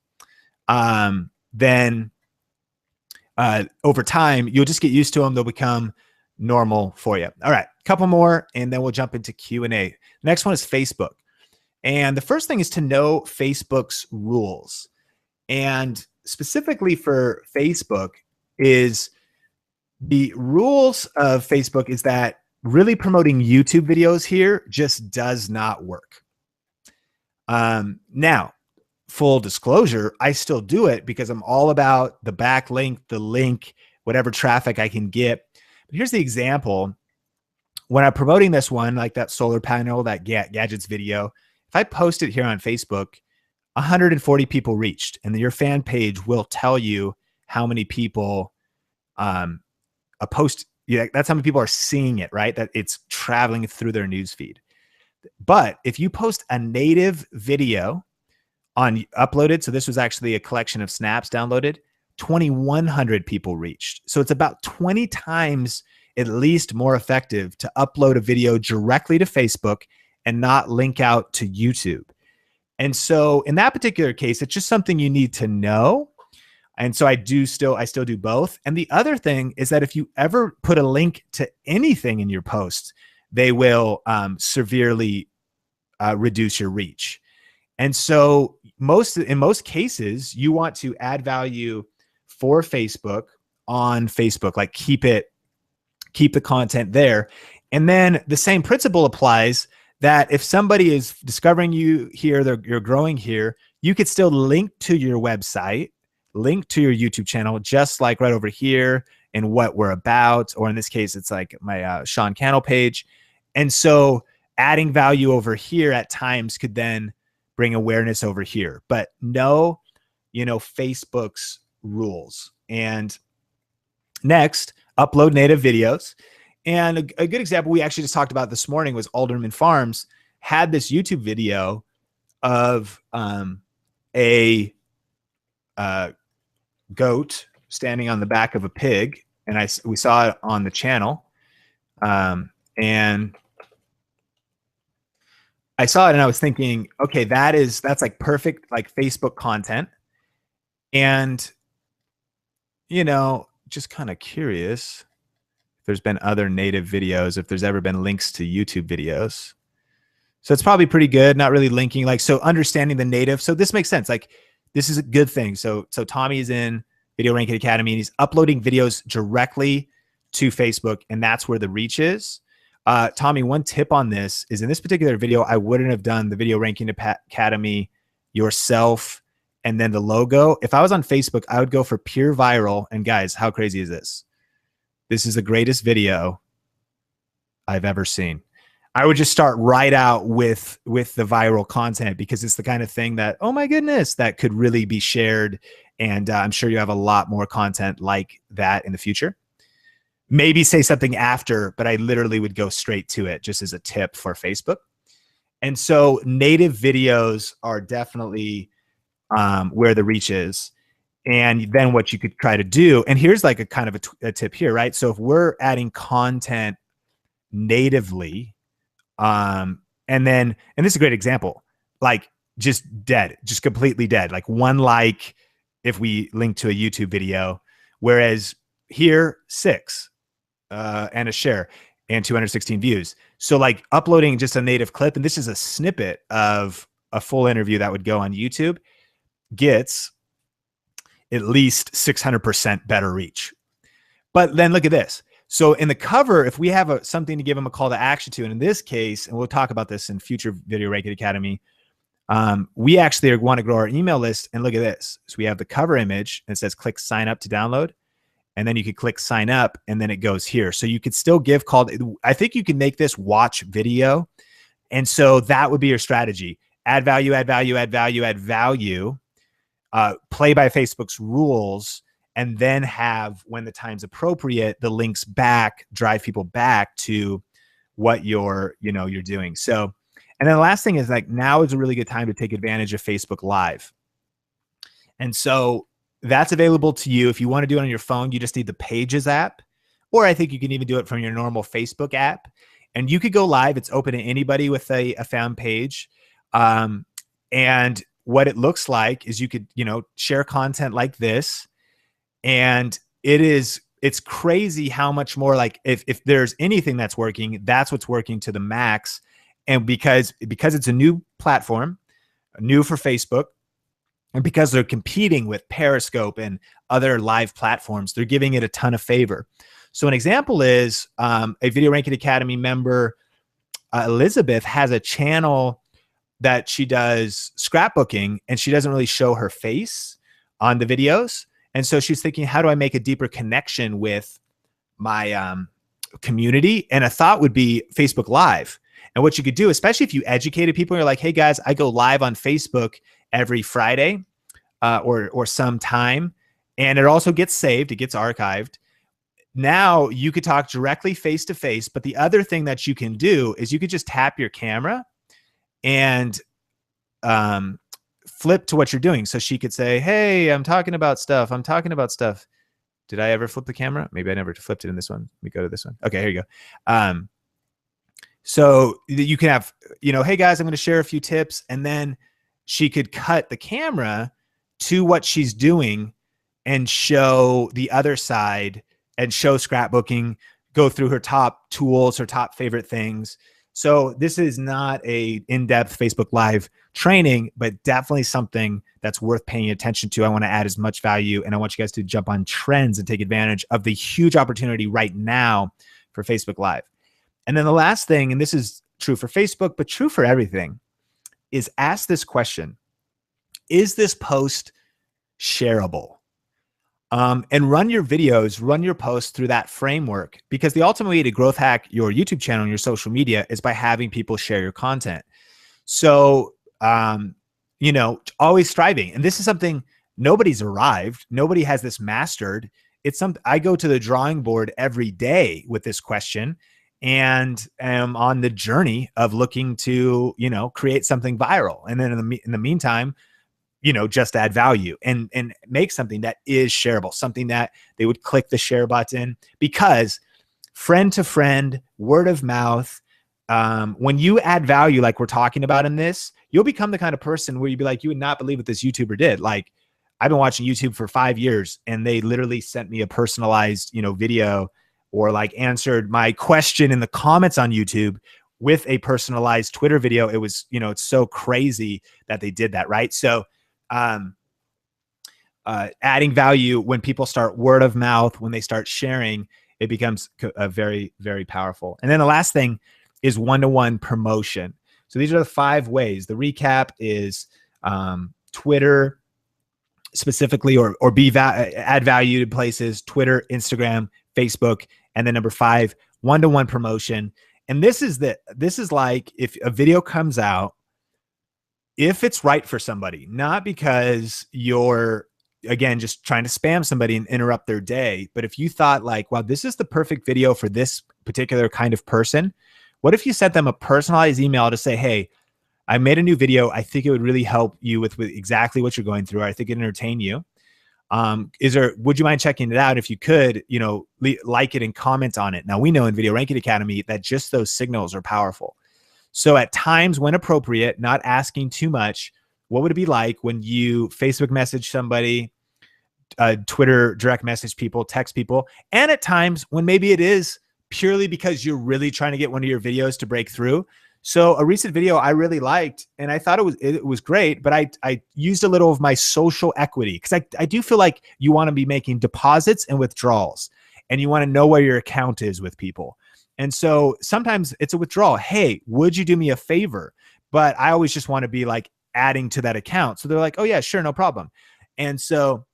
then over time, you'll just get used to them. They'll become normal for you. All right, a couple more, and then we'll jump into Q&A. Next one is Facebook. And the first thing is to know Facebook's rules. And specifically for Facebook is, the rules of Facebook is that really promoting YouTube videos here just does not work. Now, full disclosure, I still do it because I'm all about the backlink, the link, whatever traffic I can get. But here's the example. When I'm promoting this one, like that solar panel, that gadgets video, if I post it here on Facebook, 140 people reached, and your fan page will tell you how many people a post, that's how many people are seeing it, right? That it's traveling through their news feed. But if you post a native video uploaded, so this was actually a collection of snaps downloaded, 2,100 people reached. So it's about 20 times at least more effective to upload a video directly to Facebook and not link out to YouTube. And so in that particular case, it's just something you need to know. And so I still do both. And the other thing is that if you ever put a link to anything in your post, they will severely reduce your reach. And so in most cases, you want to add value for Facebook on Facebook, like keep the content there. And then the same principle applies, that if somebody is discovering you here, you're growing here, you could still link to your website, link to your YouTube channel, just like right over here in what we're about, or in this case, it's like my Sean Cannell page. And so adding value over here at times could then bring awareness over here. But know, Facebook's rules. And next, upload native videos. And a good example we actually just talked about this morning was Alderman Farms had this YouTube video of a goat standing on the back of a pig, and we saw it on the channel, and I saw it and I was thinking, okay, that's like perfect, like Facebook content. And, just kind of curious if there's been other native videos, if there's ever been links to YouTube videos. So it's probably pretty good. Not really linking, like, so understanding the native. So this makes sense. Like, this is a good thing. So Tommy is in Video Ranking Academy and he's uploading videos directly to Facebook, and that's where the reach is. Tommy, one tip on this is in this particular video, I wouldn't have done the Video Ranking Academy yourself and then the logo. If I was on Facebook, I would go for pure viral. And guys, how crazy is this? This is the greatest video I've ever seen. I would just start right out with the viral content, because it's the kind of thing that, oh my goodness, that could really be shared. And I'm sure you have a lot more content like that in the future. Maybe say something after, but I literally would go straight to it just as a tip for Facebook. And so native videos are definitely where the reach is. And then what you could try to do, and here's like a kind of a tip here, right? So if we're adding content natively, and this is a great example, like just dead, just completely dead, like one like if we link to a YouTube video, whereas here 6 and a share and 216 views. So like uploading just a native clip, and this is a snippet of a full interview that would go on YouTube, gets at least 600% better reach. But then look at this. So in the cover, if we have something to give them a call to action to, and in this case, and we'll talk about this in future Video Ranking Academy, we actually want to grow our email list. And look at this. So we have the cover image and it says click sign up to download. And then you could click sign up and then it goes here. So you could still give call. I think you can make this watch video. And so that would be your strategy. Add value, add value, add value, add value, play by Facebook's rules, and then have, when the time's appropriate, the links back, drive people back to what you're doing. So, and then the last thing is, like, now is a really good time to take advantage of Facebook Live. And so that's available to you. If you want to do it on your phone, you just need the Pages app, or I think you can even do it from your normal Facebook app. And you could go live. It's open to anybody with a found page. And what it looks like is you could, share content like this. And it's crazy how much more, like, if there's anything that's working, that's what's working to the max. And because it's a new platform, new for Facebook, and because they're competing with Periscope and other live platforms, they're giving it a ton of favor. So an example is a Video Ranking Academy member, Elizabeth, has a channel that she does scrapbooking, and she doesn't really show her face on the videos. And so she's thinking, how do I make a deeper connection with my community? And a thought would be Facebook Live. And what you could do, especially if you educated people, you're like, hey guys, I go live on Facebook every Friday or some time, and it also gets saved, it gets archived. Now you could talk directly face to face, but the other thing that you can do is you could just tap your camera and flip to what you're doing. So she could say, hey, I'm talking about stuff. Did I ever flip the camera? Maybe I never flipped it in this one. Let me go to this one. Okay, here you go. So you can have, hey guys, I'm going to share a few tips. And then she could cut the camera to what she's doing and show the other side and show scrapbooking, go through her top tools, her top favorite things. So this is not a in-depth Facebook Live training, but definitely something that's worth paying attention to. I want to add as much value, and I want you guys to jump on trends and take advantage of the huge opportunity right now for Facebook Live. And then the last thing, and this is true for Facebook, but true for everything, is ask this question: is this post shareable? And run your videos, run your posts through that framework, because the ultimate way to growth hack your YouTube channel and your social media is by having people share your content. So, always striving. And this is something, nobody's arrived. Nobody has this mastered. It's something I go to the drawing board every day with this question, and am on the journey of looking to, create something viral. And then in the meantime, just add value and make something that is shareable, something that they would click the share button, because friend to friend, word of mouth, when you add value, like we're talking about in this, you'll become the kind of person where you'd be like, you would not believe what this YouTuber did. Like, I've been watching YouTube for 5 years and they literally sent me a personalized, video, or like answered my question in the comments on YouTube with a personalized Twitter video. It was, it's so crazy that they did that. Right. So, adding value, when people start word of mouth, when they start sharing, it becomes very, very powerful. And then the last thing is one-to-one promotion. So these are the 5 ways. The recap is Twitter specifically, or add value to places: Twitter, Instagram, Facebook. And then number 5, one-to-one promotion. And this is like, if a video comes out, if it's right for somebody, not because you're, again, just trying to spam somebody and interrupt their day, but if you thought like, wow, this is the perfect video for this particular kind of person, what if you sent them a personalized email to say, hey, I made a new video. I think it would really help you with exactly what you're going through. I think it'd entertain you. Would you mind checking it out? If you could, like it and comment on it. Now, we know in Video Ranking Academy that just those signals are powerful. So at times, when appropriate, not asking too much, what would it be like when you Facebook message somebody, Twitter direct message people, text people, and at times when maybe it is purely because you're really trying to get one of your videos to break through. So a recent video I really liked, and I thought it was great, but I used a little of my social equity, because I do feel like you want to be making deposits and withdrawals, and you want to know where your account is with people. And so sometimes it's a withdrawal. Hey, would you do me a favor? But I always just want to be like adding to that account. So they're like, oh yeah, sure, no problem. And so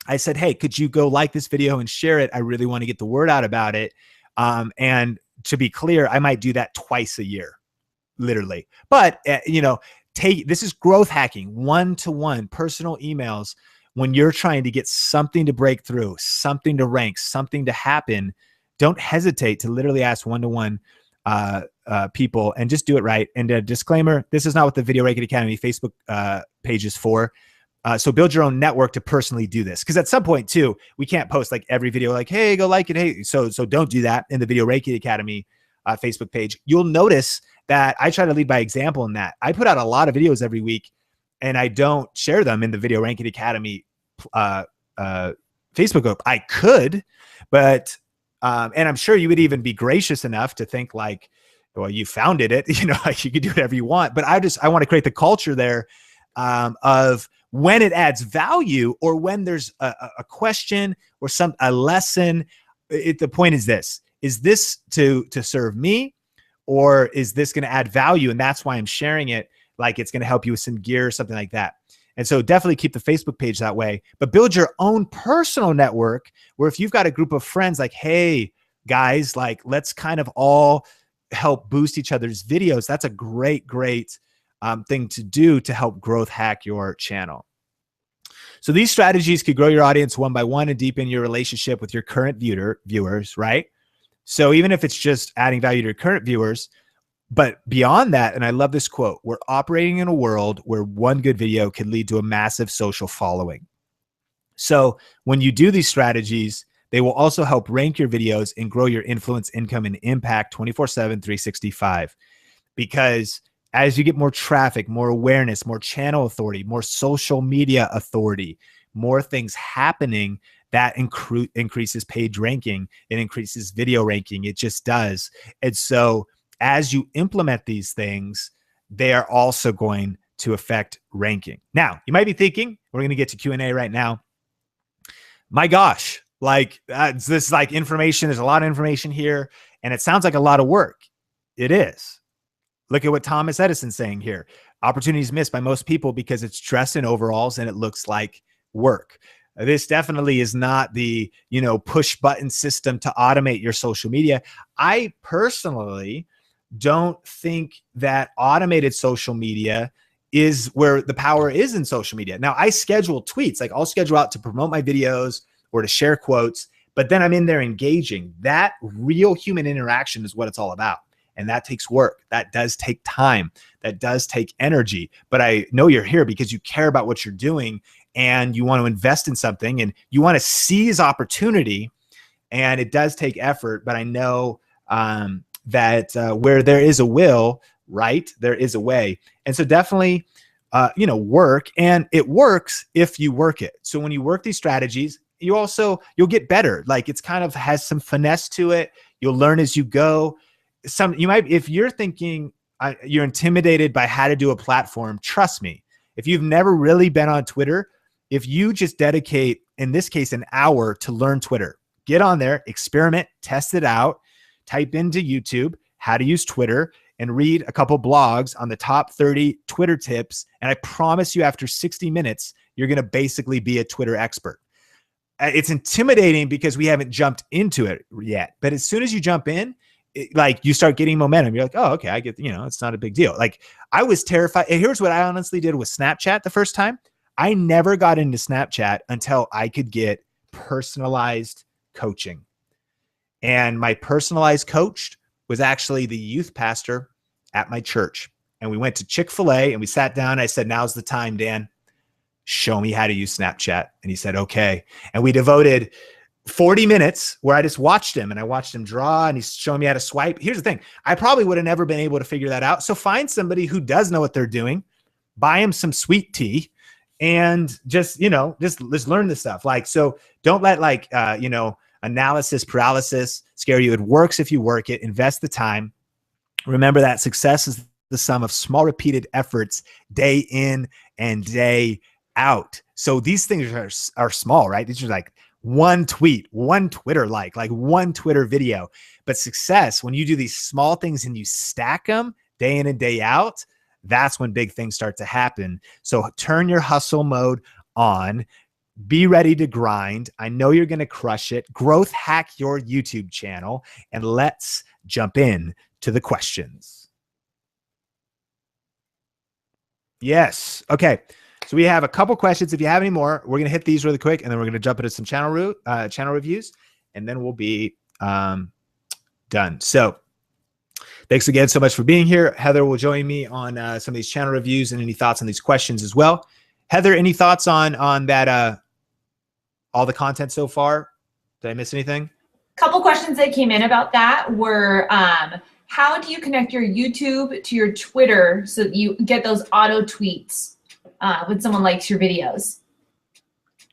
I said, hey, could you go like this video and share it? I really want to get the word out about it. And to be clear, I might do that twice a year, literally. But, this is growth hacking, one-to-one personal emails. When you're trying to get something to break through, something to rank, something to happen, don't hesitate to literally ask one-to-one people, and just do it right. And a disclaimer, this is not what the Video Ranking Academy Facebook page is for. So build your own network to personally do this. Because at some point too, we can't post like every video like, hey, go like it. Hey, so don't do that in the Video Ranking Academy Facebook page. You'll notice that I try to lead by example in that. I put out a lot of videos every week, and I don't share them in the Video Ranking Academy Facebook group. I could, but and I'm sure you would even be gracious enough to think like, well, you founded it, like you could do whatever you want. But I want to create the culture there of when it adds value, or when there's a question or a lesson. The point is this: is this to serve me, or is this going to add value? And that's why I'm sharing it, like it's going to help you with some gear or something like that. And so definitely keep the Facebook page that way, but build your own personal network where if you've got a group of friends, like, hey guys, like let's kind of all help boost each other's videos. That's a great thing to do to help growth hack your channel. So these strategies could grow your audience one by one and deepen your relationship with your current viewers, right? So even if it's just adding value to your current viewers, but beyond that, and I love this quote, we're operating in a world where one good video can lead to a massive social following. So when you do these strategies, they will also help rank your videos and grow your influence, income, and impact 24/7, 365. Because as you get more traffic, more awareness, more channel authority, more social media authority, more things happening, that increases page ranking. It increases video ranking. It just does. And so as you implement these things, they are also going to affect ranking. Now, you might be thinking, we're going to get to Q&A right now. My gosh, like this like information, there's a lot of information here, and it sounds like a lot of work. It is. Look at what Thomas Edison's saying here. Opportunities missed by most people because it's dressed in overalls and it looks like work. This definitely is not the, push button system to automate your social media. I personally don't think that automated social media is where the power is in social media. Now, I schedule tweets, like I'll schedule out to promote my videos or to share quotes, but then I'm in there engaging. That real human interaction is what it's all about. And that takes work. That does take time. That does take energy. But I know you're here because you care about what you're doing and you want to invest in something and you want to seize opportunity. And it does take effort, but I know that where there is a will, right, there is a way. And so definitely, work, and it works if you work it. So when you work these strategies, you'll get better. Like it's kind of has some finesse to it. You'll learn as you go. If you're thinking you're intimidated by how to do a platform, trust me, if you've never really been on Twitter, if you just dedicate, in this case, an hour to learn Twitter, get on there, experiment, test it out, type into YouTube how to use Twitter and read a couple blogs on the top 30 Twitter tips. And I promise you after 60 minutes, you're going to basically be a Twitter expert. It's intimidating because we haven't jumped into it yet. But as soon as you jump in, you start getting momentum. You're like, oh, okay, I get, it's not a big deal. Like I was terrified. And here's what I honestly did with Snapchat the first time. I never got into Snapchat until I could get personalized coaching. And my personalized coach was actually the youth pastor at my church. And we went to Chick-fil-A and we sat down. And I said, now's the time, Dan. Show me how to use Snapchat. And he said, okay. And we devoted 40 minutes where I just watched him and I watched him draw and he's showing me how to swipe. Here's the thing. I probably would have never been able to figure that out. So find somebody who does know what they're doing, buy him some sweet tea and just learn this stuff. So don't let analysis paralysis scare you. It works if you work it, invest the time. Remember that success is the sum of small repeated efforts day in and day out. So these things are small, right? These are like one tweet, one Twitter like one Twitter video. But success, when you do these small things and you stack them day in and day out, that's when big things start to happen. So turn your hustle mode on. Be ready to grind. I know you're going to crush it. Growth hack your YouTube channel. And let's jump in to the questions. Yes. Okay. So we have a couple questions. If you have any more, we're going to hit these really quick and then we're going to jump into some channel reviews and then we'll be done. So thanks again so much for being here. Heather will join me on some of these channel reviews and any thoughts on these questions as well. Heather, any thoughts on that, all the content so far? Did I miss anything? A couple questions that came in about that were, how do you connect your YouTube to your Twitter so that you get those auto tweets when someone likes your videos?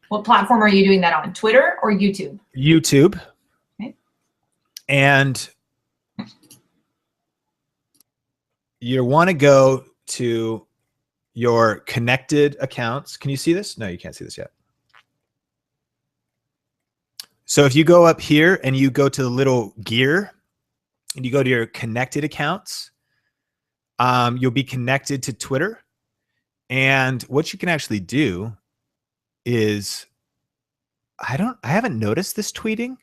What platform are you doing that on, Twitter or YouTube? YouTube. Okay. And you want to go to your connected accounts. Can you see this? No, you can't see this yet. So if you go up here and you go to the little gear and you go to your connected accounts, you'll be connected to Twitter. And what you can actually do is, I haven't noticed this tweeting,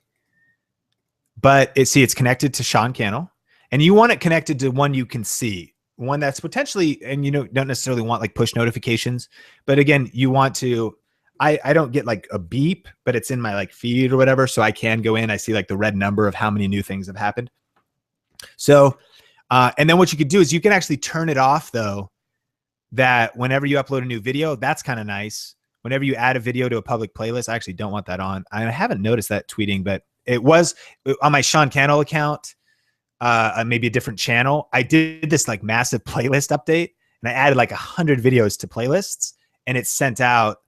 but it's connected to Sean Cannell, and you want it connected to one you can see, one that's potentially, and don't necessarily want like push notifications, but again, you want to, I don't get like a beep, but it's in my like feed or whatever. So I can go in, I see like the red number of how many new things have happened. So, and then what you could do is you can actually turn it off though, that whenever you upload a new video, that's kind of nice. Whenever you add a video to a public playlist, I actually don't want that on. I haven't noticed that tweeting, but it was on my Sean Cannell account, maybe a different channel. I did this like massive playlist update and I added like 100 videos to playlists and it sent out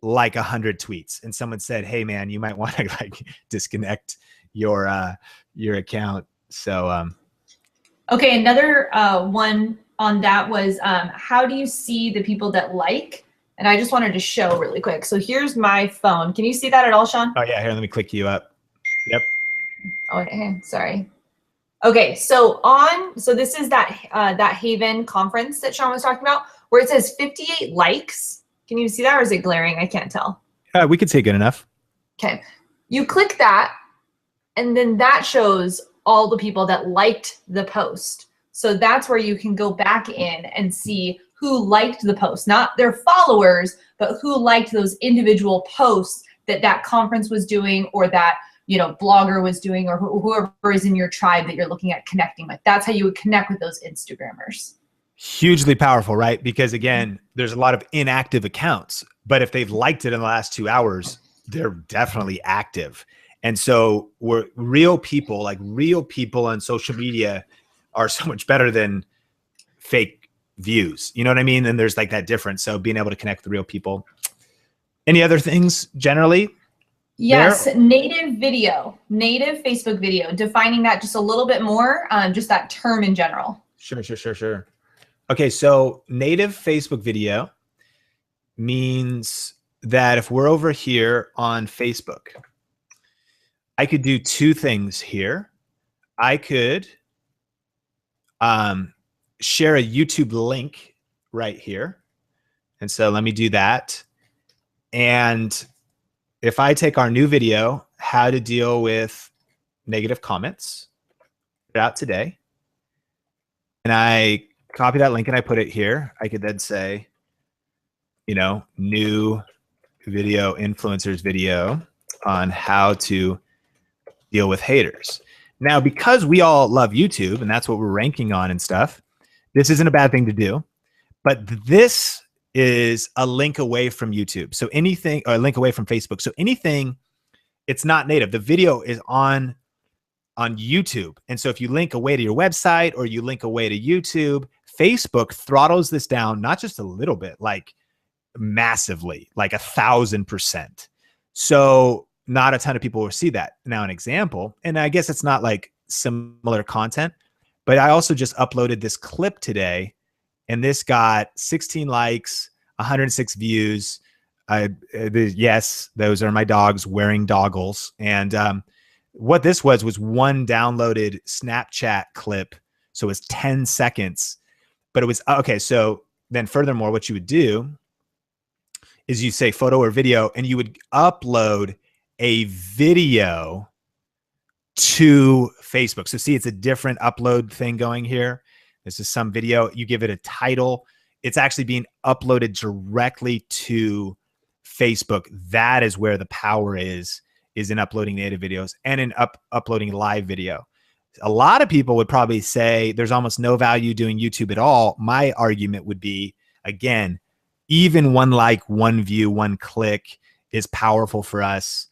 like 100 tweets. And someone said, hey man, you might want to like disconnect your account. So, okay. Another one on that was, how do you see the people that like? And I just wanted to show really quick. So here's my phone. Can you see that at all, Sean? Oh yeah, here, let me click you up. Yep. Oh, okay, sorry. Okay, so this is that Haven conference that Sean was talking about, where it says 58 likes. Can you see that, or is it glaring? I can't tell. We could say good enough. Okay, you click that, and then that shows all the people that liked the post. So that's where you can go back in and see who liked the post, not their followers, but who liked those individual posts that conference was doing or that blogger was doing, or whoever is in your tribe that you're looking at connecting with. That's how you would connect with those Instagrammers. Hugely powerful, right? Because again, there's a lot of inactive accounts, but if they've liked it in the last 2 hours, they're definitely active. And so we're real people, like real people on social media are so much better than fake views. You know what I mean? And there's like that difference. So being able to connect with real people. Any other things generally? Yes, native native Facebook video, defining that just a little bit more, just that term in general. Sure. Okay, so native Facebook video means that if we're over here on Facebook, I could do two things here. I could share a YouTube link right here. And so let me do that. And if I take our new video, how to deal with negative comments, put it out today, and I copy that link and I put it here, I could then say, new video influencers video on how to deal with haters. Now, because we all love YouTube and that's what we're ranking on and stuff, this isn't a bad thing to do, but this is a link away from YouTube. So anything, or a link away from Facebook. So anything, it's not native. The video is on YouTube. And so if you link away to your website or you link away to YouTube, Facebook throttles this down, not just a little bit, like massively, like 1,000%. So not a ton of people will see that. Now, an example, and I guess it's not like similar content, but I also just uploaded this clip today, and this got 16 likes, 106 views. Yes, those are my dogs wearing doggles. And what this was one downloaded Snapchat clip. So it was 10 seconds, but it was, okay. So then furthermore, what you would do is you say photo or video, and you would upload a video to Facebook. So see, it's a different upload thing going here. This is some video. You give it a title. It's actually being uploaded directly to Facebook. That is where the power is in uploading native videos and in uploading live video. A lot of people would probably say there's almost no value doing YouTube at all. My argument would be, again, even one like, one view, one click is powerful for us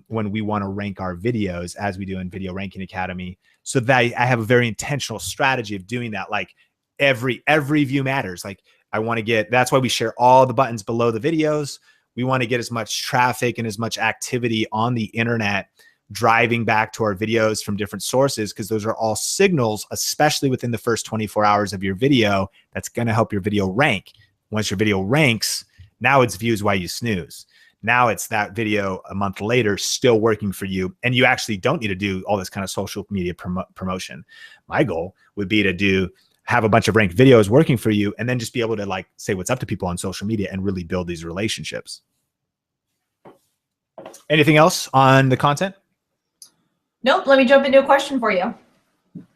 when we want to rank our videos, as we do in Video Ranking Academy. So that I have a very intentional strategy of doing that. Like every view matters. Like I want to get, that's why we share all the buttons below the videos. We want to get as much traffic and as much activity on the internet driving back to our videos from different sources, because those are all signals, especially within the first 24 hours of your video, that's going to help your video rank. Once your video ranks, now it's views while you snooze. Now it's that video a month later still working for you, and you actually don't need to do all this kind of social media promotion. My goal would be to have a bunch of ranked videos working for you, and then just be able to like say what's up to people on social media and really build these relationships. Anything else on the content? Nope. Let me jump into a question for you.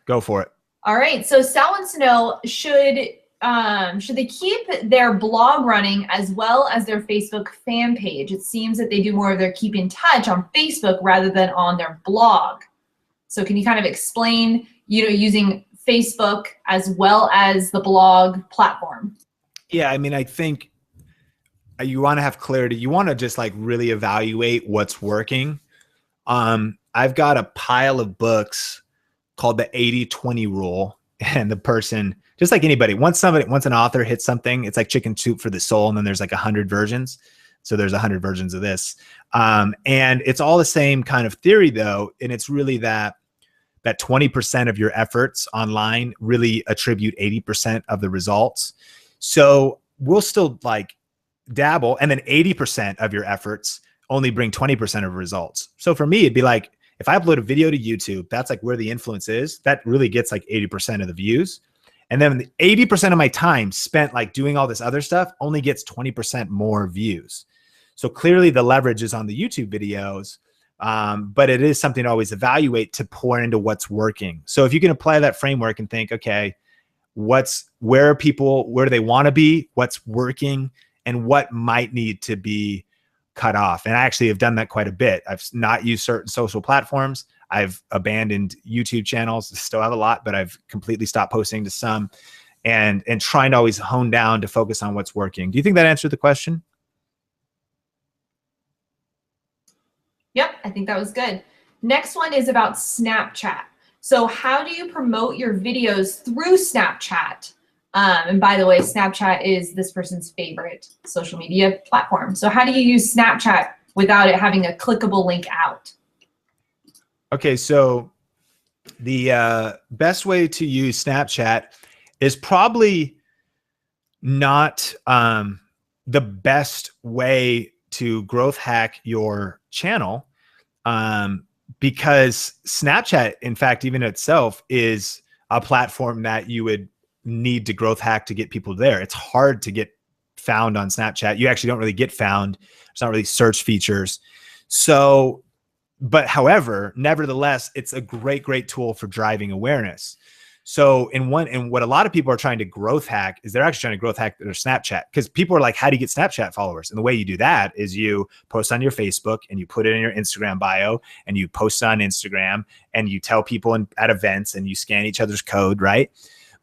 Go for it. All right. So Sal wants to know, should they keep their blog running as well as their Facebook fan page? It seems that they do more of their keep in touch on Facebook rather than on their blog. So can you kind of explain, using Facebook as well as the blog platform? Yeah, I mean, I think you want to have clarity. You want to just like really evaluate what's working. I've got a pile of books called the 80-20 rule, and the person, just like anybody, once an author hits something, it's like chicken soup for the soul, and then there's like 100 versions. So there's 100 versions of this. And it's all the same kind of theory though. And it's really that 20% of your efforts online really attribute 80% of the results. So we'll still like dabble, and then 80% of your efforts only bring 20% of results. So for me, it'd be like, if I upload a video to YouTube, that's like where the influence is. That really gets like 80% of the views. And then the 80% of my time spent like doing all this other stuff only gets 20% more views. So clearly the leverage is on the YouTube videos, but it is something to always evaluate to pour into what's working. So if you can apply that framework and think, okay, where are people, where do they want to be, what's working, and what might need to be cut off. And I actually have done that quite a bit. I've not used certain social platforms. I've abandoned YouTube channels. Still have a lot, but I've completely stopped posting to some, and trying to always hone down to focus on what's working. Do you think that answered the question? Yep, I think that was good. Next one is about Snapchat. So how do you promote your videos through Snapchat? And by the way, Snapchat is this person's favorite social media platform. So how do you use Snapchat without it having a clickable link out? Okay, so the best way to use Snapchat is probably not the best way to growth hack your channel, because Snapchat, in fact, even itself, is a platform that you would need to growth hack to get people there. It's hard to get found on Snapchat. You actually don't really get found. There's not really search features. So, but however, nevertheless, it's a great tool for driving awareness. So what a lot of people are trying to growth hack is they're actually trying to growth hack their Snapchat, because people are like, how do you get Snapchat followers? And the way you do that is you post on your Facebook and you put it in your Instagram bio and you post on Instagram and you tell people at events and you scan each other's code, right?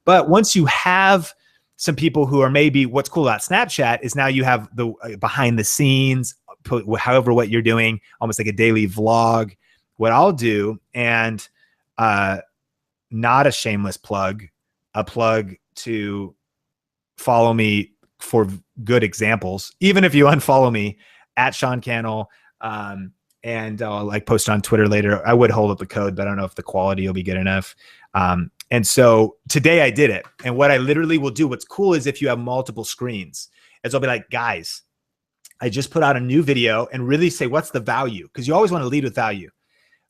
But once you have some people who are maybe, what's cool about Snapchat is now you have the behind the scenes, however what you're doing, almost like a daily vlog. What I'll do, and not a shameless plug, a plug to follow me for good examples, even if you unfollow me at Sean Cannell, and I'll like post on Twitter later. I would hold up the code, but I don't know if the quality will be good enough. And so today I did it. And what I literally will do, what's cool is if you have multiple screens, is I'll be like, guys, I just put out a new video, and really say, what's the value? Because you always want to lead with value.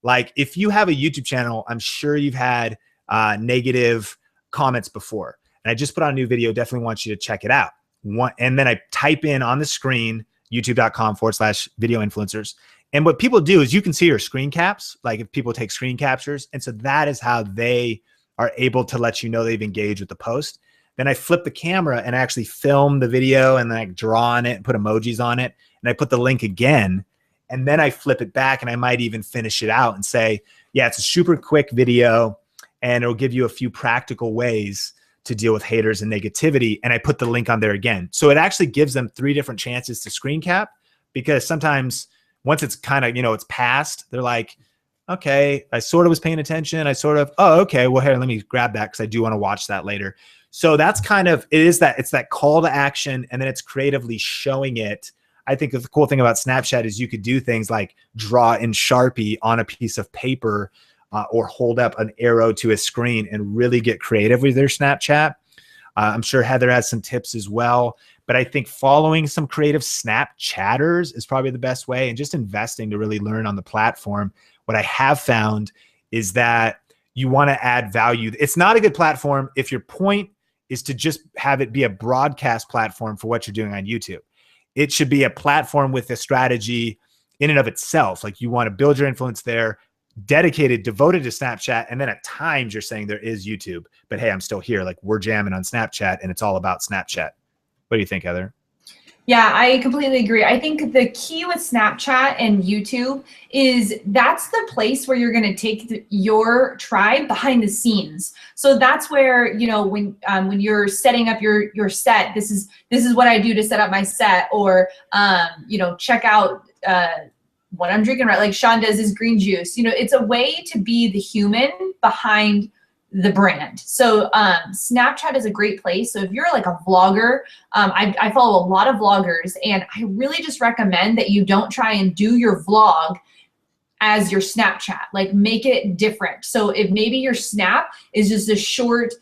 Like if you have a YouTube channel, I'm sure you've had negative comments before. And I just put out a new video. Definitely want you to check it out. And then I type in on the screen, youtube.com/video influencers. And what people do is you can see your screen caps, like if people take screen captures. And so that is how they are able to let you know they've engaged with the post. Then I flip the camera and I actually film the video, and then I draw on it and put emojis on it. And I put the link again. And then I flip it back, and I might even finish it out and say, yeah, it's a super quick video, and it'll give you a few practical ways to deal with haters and negativity. And I put the link on there again. So it actually gives them 3 different chances to screen cap, because sometimes once it's kind of, it's past, they're like, okay, I sort of was paying attention. Oh, okay, well, here, let me grab that because I do want to watch that later. So that's kind of, it's that call to action, and then it's creatively showing it. I think the cool thing about Snapchat is you could do things like draw in Sharpie on a piece of paper, or hold up an arrow to a screen and really get creative with their Snapchat. I'm sure Heather has some tips as well, but I think following some creative Snapchatters is probably the best way, and just investing to really learn on the platform. What I have found is that you want to add value. It's not a good platform if your point is to just have it be a broadcast platform for what you're doing on YouTube. It should be a platform with a strategy in and of itself. Like you want to build your influence there, dedicated, devoted to Snapchat. And then at times you're saying there is YouTube, but hey, I'm still here. Like we're jamming on Snapchat, and it's all about Snapchat. What do you think, Heather? Yeah, I completely agree. I think the key with Snapchat and YouTube is that's the place where you're going to take your tribe behind the scenes. So that's where, when you're setting up your set, this is what I do to set up my set, or check out what I'm drinking, right? Like Sean does his green juice. It's a way to be the human behind the brand. So Snapchat is a great place. So if you're like a vlogger, I follow a lot of vloggers, and I really just recommend that you don't try and do your vlog as your Snapchat. Like make it different. So if maybe your snap is just a short,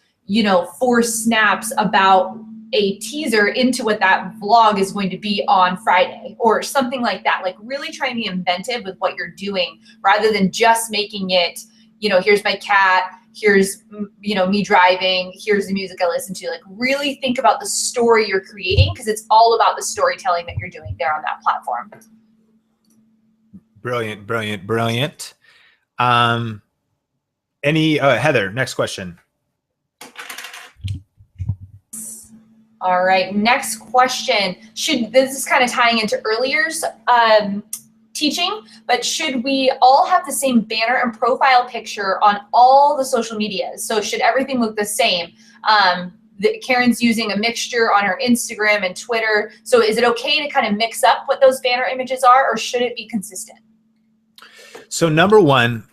4 snaps about a teaser into what that vlog is going to be on Friday or something like that. Like really try and be inventive with what you're doing, rather than just making it, here's my cat, here's, me driving, here's the music I listen to. Like really think about the story you're creating, because it's all about the storytelling that you're doing there on that platform. Brilliant, brilliant, brilliant. Heather, next question. All right, next question. This is kind of tying into earlier's teaching, but should we all have the same banner and profile picture on all the social medias? So should everything look the same? Karen's using a mixture on her Instagram and Twitter. So is it okay to kind of mix up what those banner images are, or should it be consistent? So number one,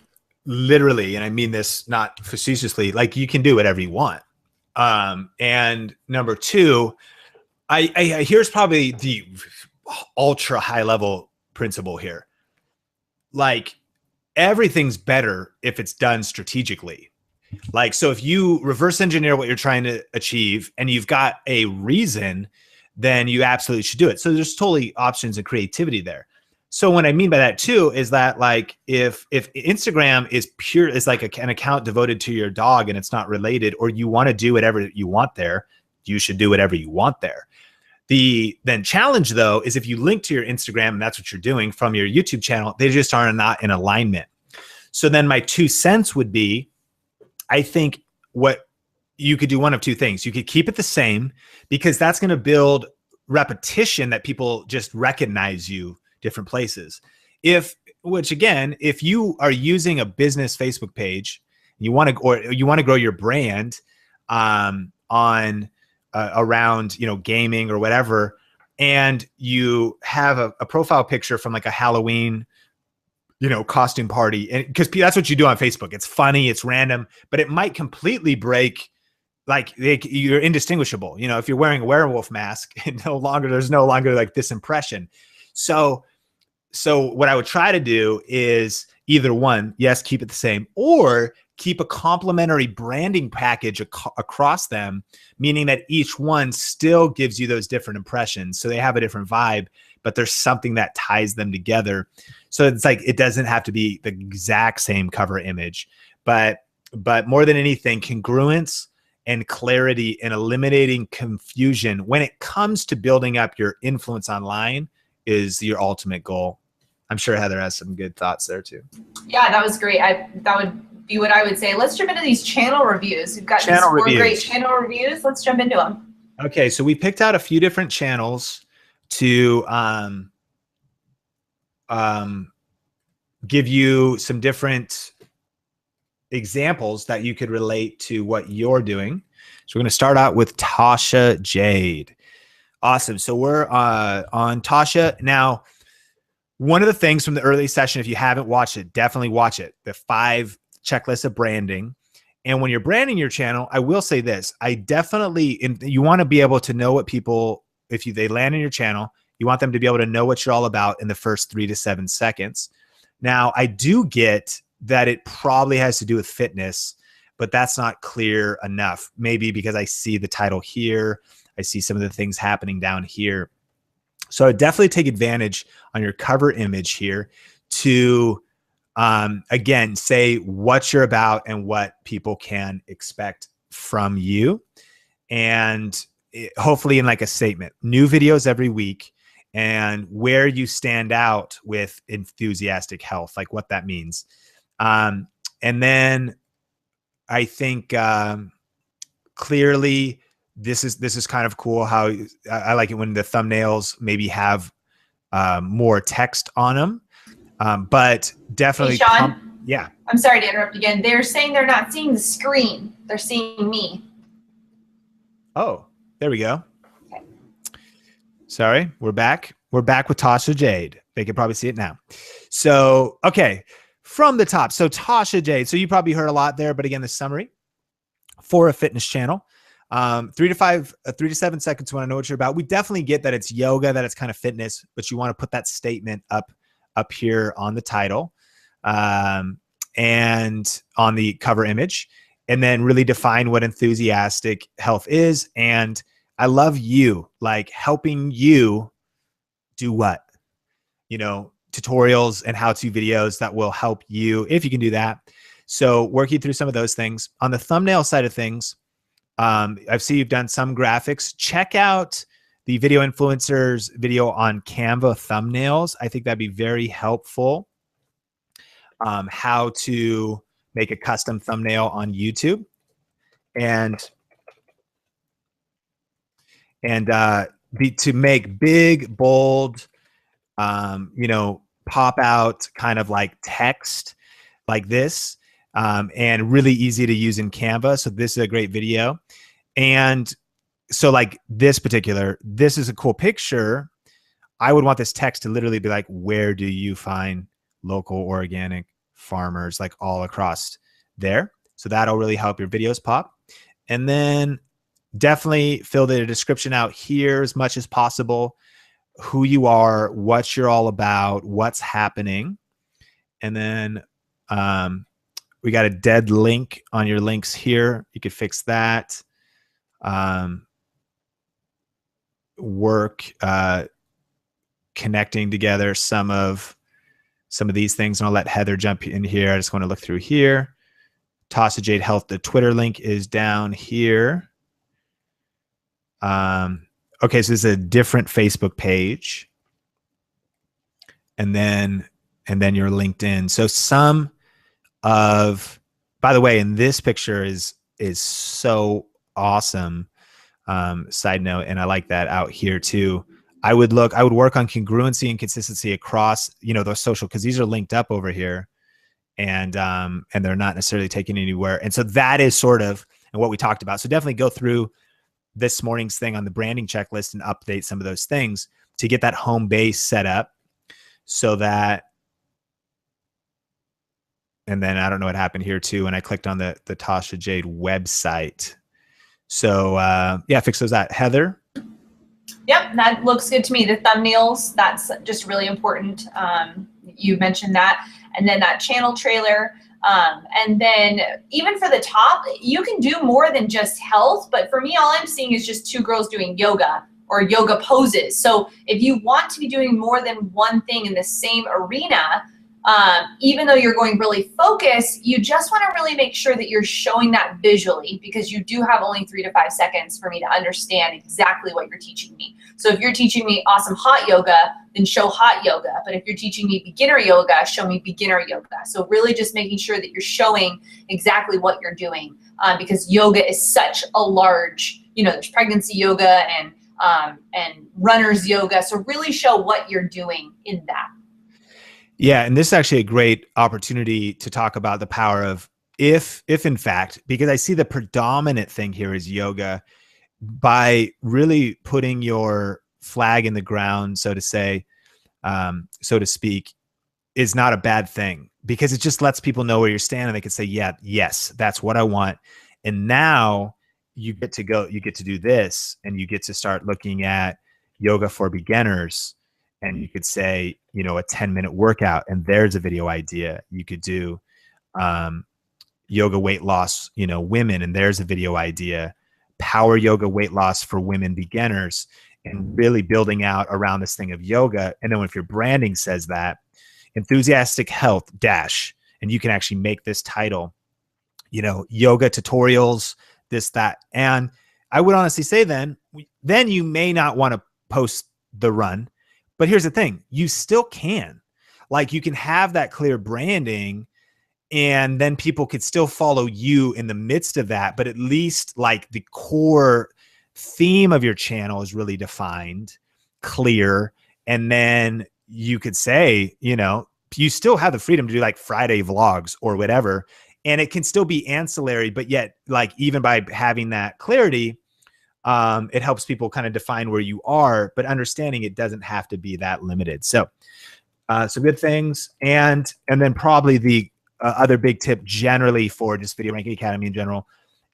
literally, and I mean this not facetiously, like you can do whatever you want. And number two, here's probably the ultra high level principle here. Like everything's better if it's done strategically. Like, so if you reverse engineer what you're trying to achieve and you've got a reason, then you absolutely should do it. So there's totally options and creativity there. So what I mean by that too is that like if Instagram is pure, is like an account devoted to your dog and it's not related, or you want to do whatever you want there, you should do whatever you want there. The then challenge though is if you link to your Instagram and that's what you're doing from your YouTube channel, they just are not in alignment. So then my 2 cents would be, I think what you could do one of two things. You could keep it the same because that's going to build repetition that people just recognize you different places. Which again, if you are using a business Facebook page, you want to grow your brand around, gaming or whatever, and you have a profile picture from like a Halloween costume party, and because that's what you do on Facebook. It's funny, it's random, but it might completely break, like you're indistinguishable. If you're wearing a werewolf mask, there's no longer like this impression. So what I would try to do is either one, yes, keep it the same, or keep a complementary branding package across them, meaning that each one still gives you those different impressions. So they have a different vibe, but there's something that ties them together. So it's like, it doesn't have to be the exact same cover image, but more than anything, congruence and clarity and eliminating confusion when it comes to building up your influence online is your ultimate goal. I'm sure Heather has some good thoughts there too. Yeah, that was great. That would be what I would say. Let's jump into these channel reviews. We've got these 4 great channel reviews. Let's jump into them. Okay, so we picked out a few different channels to give you some different examples that you could relate to what you're doing. So we're going to start out with Tasha Jade. Awesome. So we're on Tasha. Now, one of the things from the early session, if you haven't watched it, definitely watch it. The 5 checklists of branding. And when you're branding your channel, I will say this, you want to be able to know what people, they land in your channel, you want them to be able to know what you're all about in the first 3 to 7 seconds. Now, I do get that it probably has to do with fitness, but that's not clear enough. Maybe because I see the title here, I see some of the things happening down here. So definitely take advantage on your cover image here to, again, say what you're about and what people can expect from you. And hopefully in like a statement, new videos every week, and where you stand out with enthusiastic health, like what that means. And then I think clearly this is kind of cool how I like it when the thumbnails maybe have more text on them, but definitely. Hey, Sean, yeah. I'm sorry to interrupt again. They're saying they're not seeing the screen. They're seeing me. Oh, there we go. Okay. Sorry, we're back. We're back with Tasha Jade. They can probably see it now. So, okay, from the top. So Tasha Jade. So you probably heard a lot there, but again, the summary for a fitness channel. 3 to 7 seconds. Want to know what you're about. We definitely get that it's yoga, that it's kind of fitness, but you want to put that statement up here on the title and on the cover image, and then really define what enthusiastic health is. And I love you, like helping you do what, tutorials and how-to videos that will help you if you can do that. So working through some of those things on the thumbnail side of things. I've seen you've done some graphics. Check out the Video Influencers video on Canva thumbnails. I think that'd be very helpful. How to make a custom thumbnail on YouTube. And and to make big, bold, you know, pop out kind of like text like this, and really easy to use in Canva. So this is a great video. And so like this is a cool picture. I would want this text to literally be like, where do you find local organic farmers, like all across there? So that'll really help your videos pop. And then definitely fill the description out here as much as possible, who you are, what you're all about, what's happening. And then we got a dead link on your links here. You could fix that. Work connecting together some of these things, and I'll let Heather jump in here. I just want to look through here. Toss of Jade Health, the Twitter link is down here. Okay, so this is a different Facebook page, and then your LinkedIn. So some of, by the way, and this picture is so awesome. Side note, and I like that out here too. I would work on congruency and consistency across, you know, those social, because these are linked up over here, and they're not necessarily taken anywhere. And so that is sort of and what we talked about. So definitely go through this morning's thing on the branding checklist and update some of those things to get that home base set up, so that. And then I don't know what happened here too, and I clicked on the Tasha Jade website. So yeah, fix those out, Heather. Yep, that looks good to me. The thumbnails, that's just really important. You mentioned that. And then that channel trailer. And then even for the top, you can do more than just health. But for me, all I'm seeing is just two girls doing yoga or yoga poses. So if you want to be doing more than one thing in the same arena, even though you're going really focused, you just want to really make sure that you're showing that visually, because you do have only 3 to 5 seconds for me to understand exactly what you're teaching me. So if you're teaching me awesome hot yoga, then show hot yoga. But if you're teaching me beginner yoga, show me beginner yoga. So really just making sure that you're showing exactly what you're doing, because yoga is such a large, you know, there's pregnancy yoga and runner's yoga. So really show what you're doing in that. Yeah, and this is actually a great opportunity to talk about the power of if in fact, because I see the predominant thing here is yoga, by really putting your flag in the ground, so to say, so to speak, is not a bad thing, because it just lets people know where you're standing. They can say, yeah, yes, that's what I want. And now you get to do this, and you get to start looking at yoga for beginners. And you could say, you know, a 10-minute workout, and there's a video idea. You could do yoga weight loss, you know, women, and there's a video idea. Power yoga weight loss for women beginners, and really building out around this thing of yoga. And then if your branding says that, enthusiastic health dash, and you can actually make this title, you know, yoga tutorials, this, that. And I would honestly say then you may not want to post the run. But here's the thing, you still can. Like, you can have that clear branding, and then people could still follow you in the midst of that. But at least like the core theme of your channel is really defined, clear. And then you could say, you know, you still have the freedom to do like Friday vlogs or whatever, and it can still be ancillary, but yet like even by having that clarity, it helps people kind of define where you are, but understanding it doesn't have to be that limited. So some good things. And then probably the other big tip generally for just Video Ranking Academy in general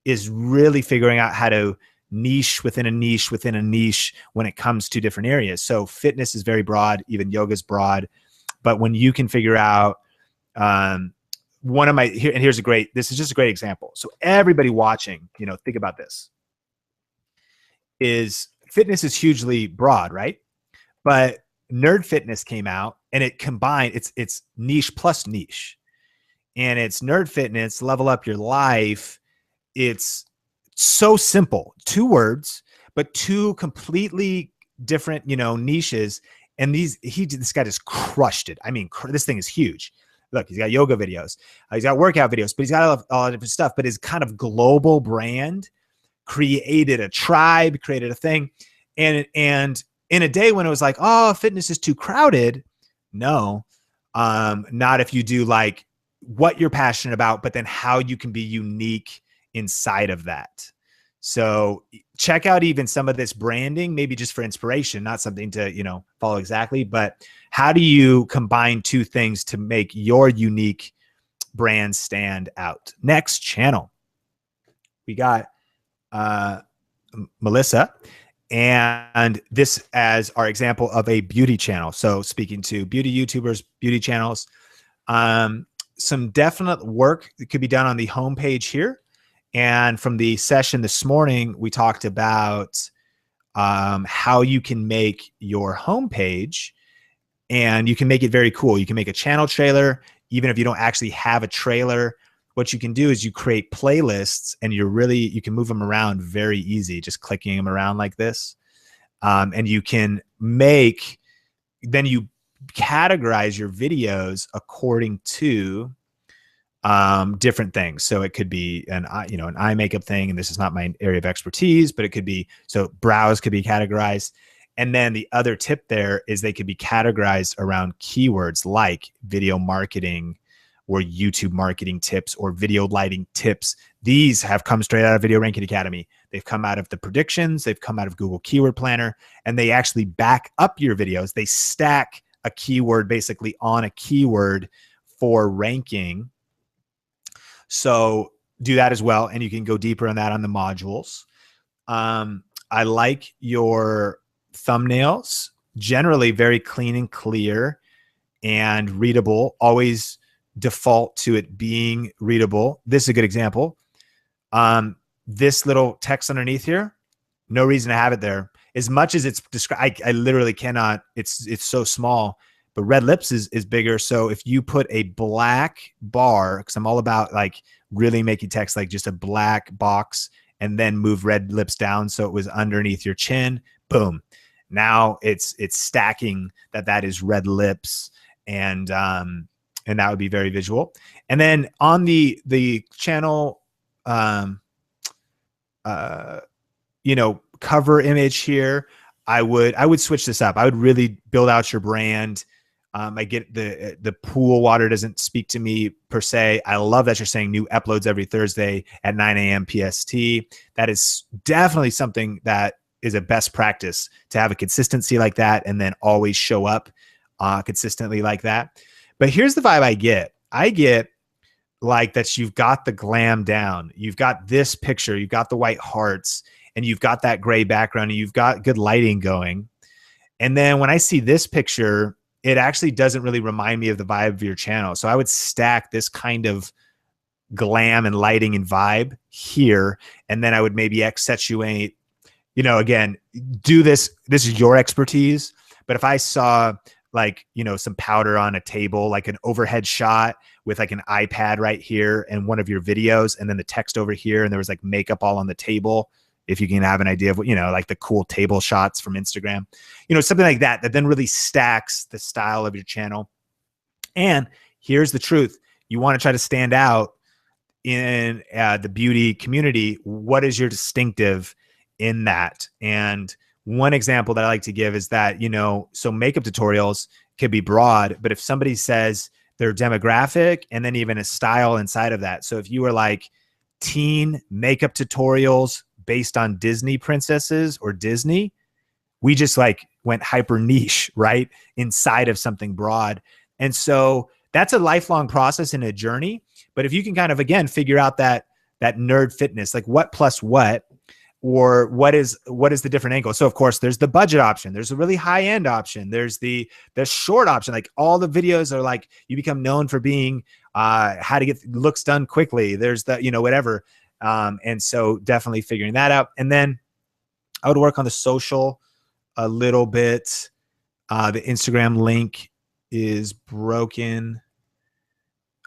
is really figuring out how to niche within a niche within a niche when it comes to different areas. So fitness is very broad, even yoga is broad. But when you can figure out one of my, this is just a great example. So everybody watching, you know, think about this. Is fitness is hugely broad, right? But Nerd Fitness came out, and it combined, it's niche plus niche, and it's Nerd Fitness, level up your life. It's so simple, 2 words, but 2 completely different, you know, niches. And this guy just crushed it. I mean, this thing is huge. Look, he's got yoga videos, he's got workout videos, but he's got all different stuff. But his kind of global brand created a tribe, created a thing. And in a day when it was like, oh, fitness is too crowded. No, not if you do like what you're passionate about, but then how you can be unique inside of that. So check out even some of this branding, maybe just for inspiration, not something to, you know, follow exactly, but how do you combine two things to make your unique brand stand out? Next channel, we got Melissa, and this as our example of a beauty channel. So speaking to beauty YouTubers, beauty channels, some definite work that could be done on the homepage here. And from the session this morning, we talked about how you can make your homepage, and you can make it very cool. You can make a channel trailer, even if you don't actually have a trailer. What you can do is you create playlists, and you can move them around very easy, just clicking them around like this. And you can then you categorize your videos according to different things. So it could be an eye makeup thing, and this is not my area of expertise, but it could be, so brows could be categorized. And then the other tip there is they could be categorized around keywords like video marketing or YouTube marketing tips or video lighting tips. These have come straight out of Video Ranking Academy. They've come out of the predictions. They've come out of Google Keyword Planner, and they actually back up your videos. They stack a keyword basically on a keyword for ranking. So do that as well. And you can go deeper on that on the modules. I like your thumbnails, generally very clean and clear and readable. Always default to it being readable. This is a good example. This little text underneath here, no reason to have it there. As much as it's described, I literally cannot, it's so small, but red lips is bigger. So if you put a black bar, because I'm all about like really making text like just a black box, and then move red lips down so it was underneath your chin, boom. Now it's stacking that is red lips, and that would be very visual. And then on the channel, cover image here, I would switch this up. I would really build out your brand. I get the pool water doesn't speak to me per se. I love that you're saying new uploads every Thursday at 9 a.m. PST. That is definitely something that is a best practice, to have a consistency like that and then always show up consistently like that. But here's the vibe I get. I get like that you've got the glam down. You've got this picture. You've got the white hearts, and you've got that gray background, and you've got good lighting going. And then when I see this picture, it actually doesn't really remind me of the vibe of your channel. So I would stack this kind of glam and lighting and vibe here. And then I would maybe accentuate, again, do this. This is your expertise. But if I saw like, some powder on a table, like an overhead shot with like an iPad right here and one of your videos, and then the text over here, and there was like makeup all on the table, if you can have an idea of what, like the cool table shots from Instagram, something like that then really stacks the style of your channel. And here's the truth. You want to try to stand out in the beauty community. What is your distinctive in that? And one example that I like to give is that, so makeup tutorials can be broad, but if somebody says their demographic and then even a style inside of that. So if you were like teen makeup tutorials based on Disney princesses or Disney, we just like went hyper niche, right? Inside of something broad. And so that's a lifelong process and a journey. But if you can kind of, again, figure out that nerd fitness, like what plus what, or what is the different angle. So of course there's the budget option. There's a really high end option. There's the short option. Like all the videos are like, you become known for being how to get looks done quickly. There's the, whatever. And so definitely figuring that out. And then I would work on the social a little bit. The Instagram link is broken.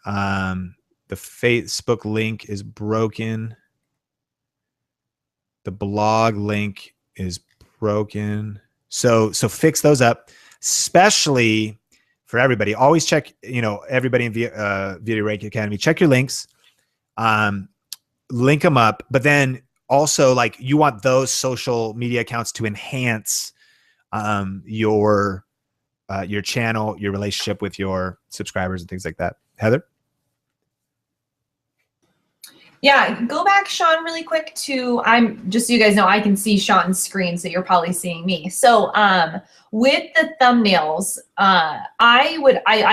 The Facebook link is broken. The blog link is broken. So fix those up, especially for everybody. Always check, everybody in Video Ranking Academy, check your links, link them up. But then also like you want those social media accounts to enhance your channel, your relationship with your subscribers and things like that. Heather? Yeah, go back, Sean, really quick to, I'm just so you guys know, I can see Sean's screen, so you're probably seeing me. So with the thumbnails, I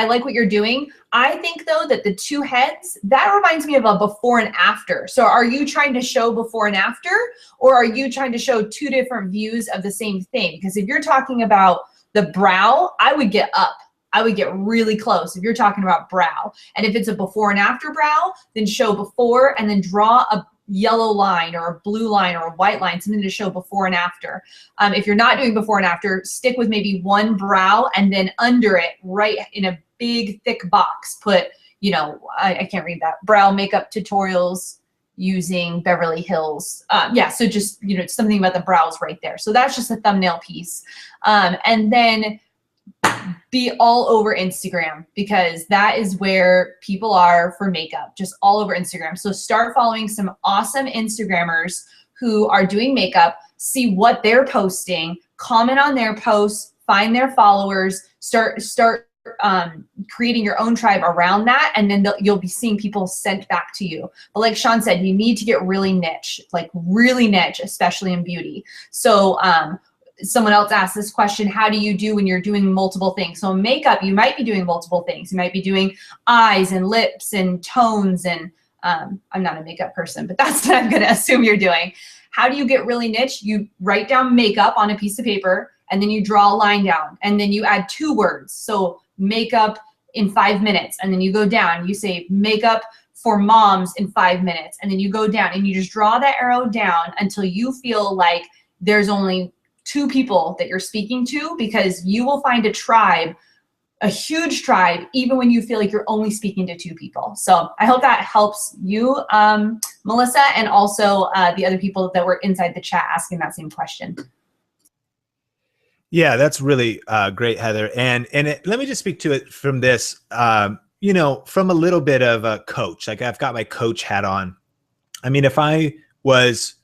like what you're doing. I think though that the two heads, that reminds me of a before and after. So are you trying to show before and after, or are you trying to show two different views of the same thing? Because if you're talking about the brow, I would get up. I would get really close if you're talking about brow. And if it's a before and after brow, then show before and then draw a yellow line or a blue line or a white line, something to show before and after. If you're not doing before and after, stick with maybe one brow and then under it, right in a big thick box, put, you know, I can't read that, brow makeup tutorials using Beverly Hills. Yeah, so just, you know, something about the brows right there. So that's just a thumbnail piece. And then be all over Instagram, because that is where people are for makeup, just all over Instagram. So start following some awesome Instagrammers who are doing makeup, see what they're posting, comment on their posts, find their followers, start creating your own tribe around that, and then you'll be seeing people sent back to you. But like Sean said, you need to get really niche, like really niche, especially in beauty. So someone else asked this question, how do you do when you're doing multiple things? So in makeup, you might be doing multiple things. You might be doing eyes and lips and tones, and I'm not a makeup person, but that's what I'm gonna assume you're doing. How do you get really niche? You write down makeup on a piece of paper, and then you draw a line down, and then you add 2 words. So makeup in 5 minutes, and then you go down, you say makeup for moms in 5 minutes, and then you go down and you just draw that arrow down until you feel like there's only 2 people that you're speaking to, because you will find a tribe, a huge tribe, even when you feel like you're only speaking to 2 people. So I hope that helps you, Melissa, and also the other people that were inside the chat asking that same question. Yeah, that's really great, Heather. And let me just speak to it from this, you know, from a little bit of a coach. Like I've got my coach hat on. I mean, if I was,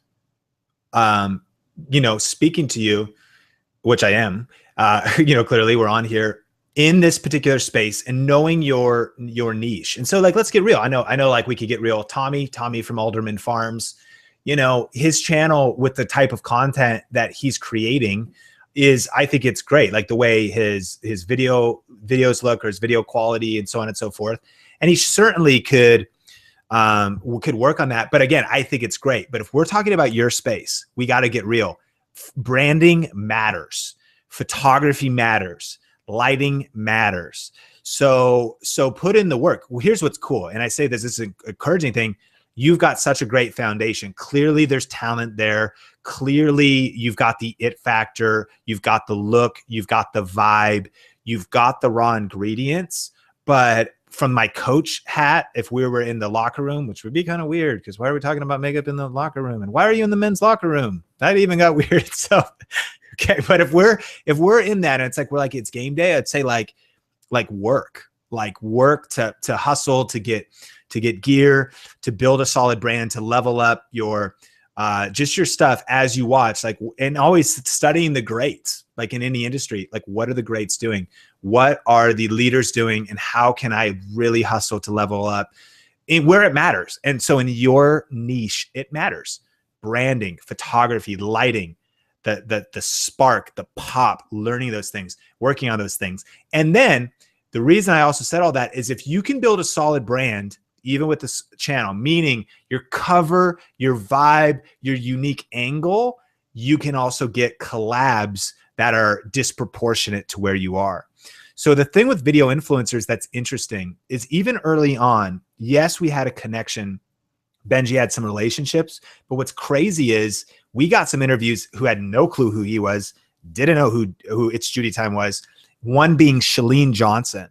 you know, speaking to you, which I am, you know, clearly we're on here in this particular space and knowing your niche. And so like, let's get real. I know like we could get real. Tommy from Alderman Farms, you know, his channel with the type of content that he's creating is, I think it's great. Like the way his videos look, or his video quality and so on and so forth. And he certainly could work on that. But again, I think it's great. But if we're talking about your space, we got to get real. Branding matters. Photography matters. Lighting matters. So put in the work. Well, here's what's cool. And I say this is an encouraging thing. You've got such a great foundation. Clearly there's talent there. Clearly you've got the it factor. You've got the look. You've got the vibe. You've got the raw ingredients. But from my coach hat, if we were in the locker room, which would be kind of weird, because why are we talking about makeup in the locker room? And why are you in the men's locker room? That even got weird. So, okay. But if we're in that, and it's like, we're like, it's game day, I'd say like work to hustle, to get gear, to build a solid brand, to level up your, just your stuff as you watch, like, and always studying the greats, like in any industry, like what are the greats doing? What are the leaders doing? And how can I really hustle to level up where it matters? And so in your niche, it matters. Branding, photography, lighting, the spark, the pop, learning those things, working on those things. And then the reason I also said all that is if you can build a solid brand, even with this channel, meaning your cover, your vibe, your unique angle, you can also get collabs that are disproportionate to where you are. So the thing with video influencers that's interesting is even early on, yes, we had a connection. Benji had some relationships, but what's crazy is we got some interviews who had no clue who he was, didn't know who It's Judy Time was. One being Shalene Johnson.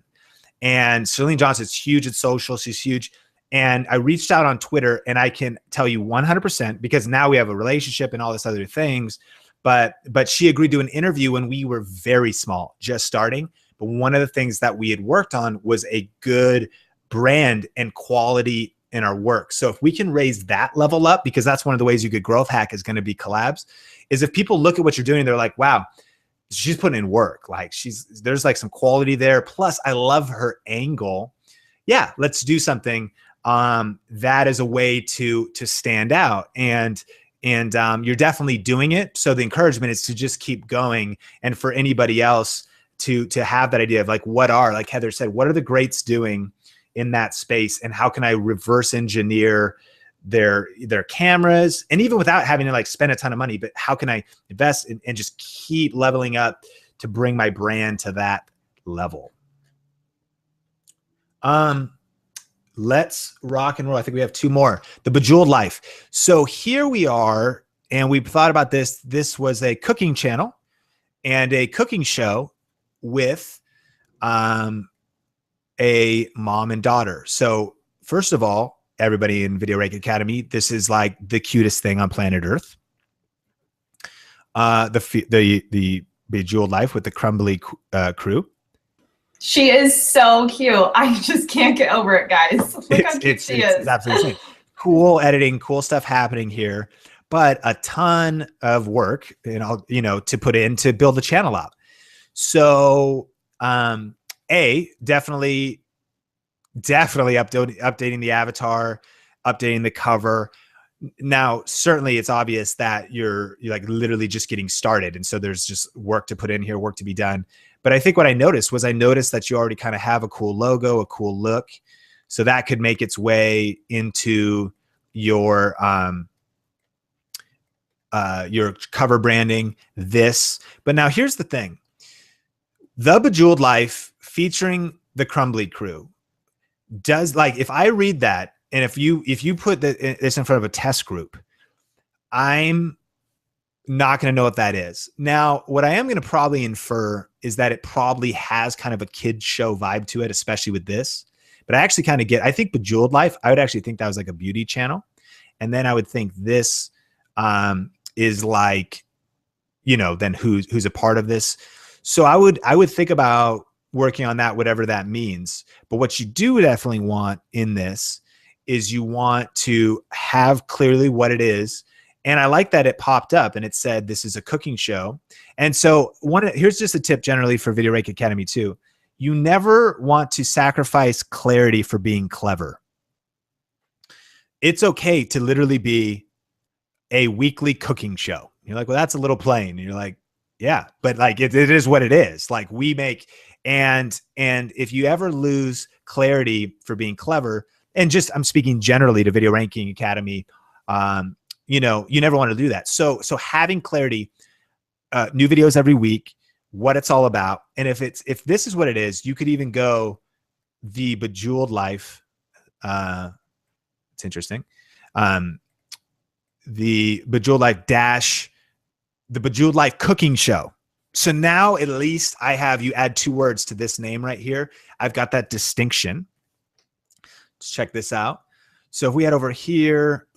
And Shalene Johnson's huge at social. She's huge. And I reached out on Twitter, and I can tell you 100%, because now we have a relationship and all this other things. But she agreed to an interview when we were very small, just starting. But one of the things that we had worked on was a good brand and quality in our work. So if we can raise that level up, because that's one of the ways you could growth hack is going to be collabs, is if people look at what you're doing, they're like, wow, she's putting in work. Like there's like some quality there. Plus I love her angle. Yeah, let's do something. That is a way to stand out, and you're definitely doing it. So the encouragement is to just keep going. And for anybody else to have that idea of like, like Heather said, what are the greats doing in that space, and how can I reverse engineer their cameras, and even without having to like spend a ton of money, but how can I invest and just keep leveling up to bring my brand to that level? Let's rock and roll. I think we have 2 more. The Bejeweled Life. So here we are, and we thought about this. This was a cooking channel and a cooking show with a mom and daughter. So first of all, everybody in Video Rake Academy, this is like the cutest thing on planet Earth. The Bejeweled Life with the Crumbly crew. She is so cute. I just can't get over it, guys. Look how cute she is. It's absolutely insane. Cool editing, cool stuff happening here, but a ton of work, to put in to build the channel up. So, definitely updating the avatar, updating the cover. Now, certainly it's obvious that you're like literally just getting started. And so there's just work to put in here, work to be done. But I think what I noticed that you already kind of have a cool logo, a cool look. So that could make its way into your cover branding, But now here's the thing. The Bejeweled Life featuring the Crumbly crew does, like, if I read that, and if you put this in front of a test group, I'm not going to know what that is. Now, what I am going to probably infer is that it probably has kind of a kid show vibe to it, especially with this. But I actually kind of I think Bejeweled Life, I would actually think that was like a beauty channel. And then I would think this is like, then who's a part of this. So I would think about working on that, whatever that means. But what you do definitely want in this is you want to have clearly what it is. And I like that it popped up and it said, this is a cooking show. And so here's just a tip generally for Video Rake Academy too. You never want to sacrifice clarity for being clever. It's okay to literally be a weekly cooking show. You're like, well, that's a little plain. And you're like, yeah, but like it is what it is. Like we make, and if you ever lose clarity for being clever, and just I'm speaking generally to Video Ranking Academy, you never want to do that. So having clarity, new videos every week, what it's all about. And if this is what it is, you could even go the Bejeweled Life. It's interesting. The Bejeweled Life the Bejeweled Life cooking show. So now at least I have you add 2 words to this name right here. I've got that distinction. Let's check this out. So if we head over here,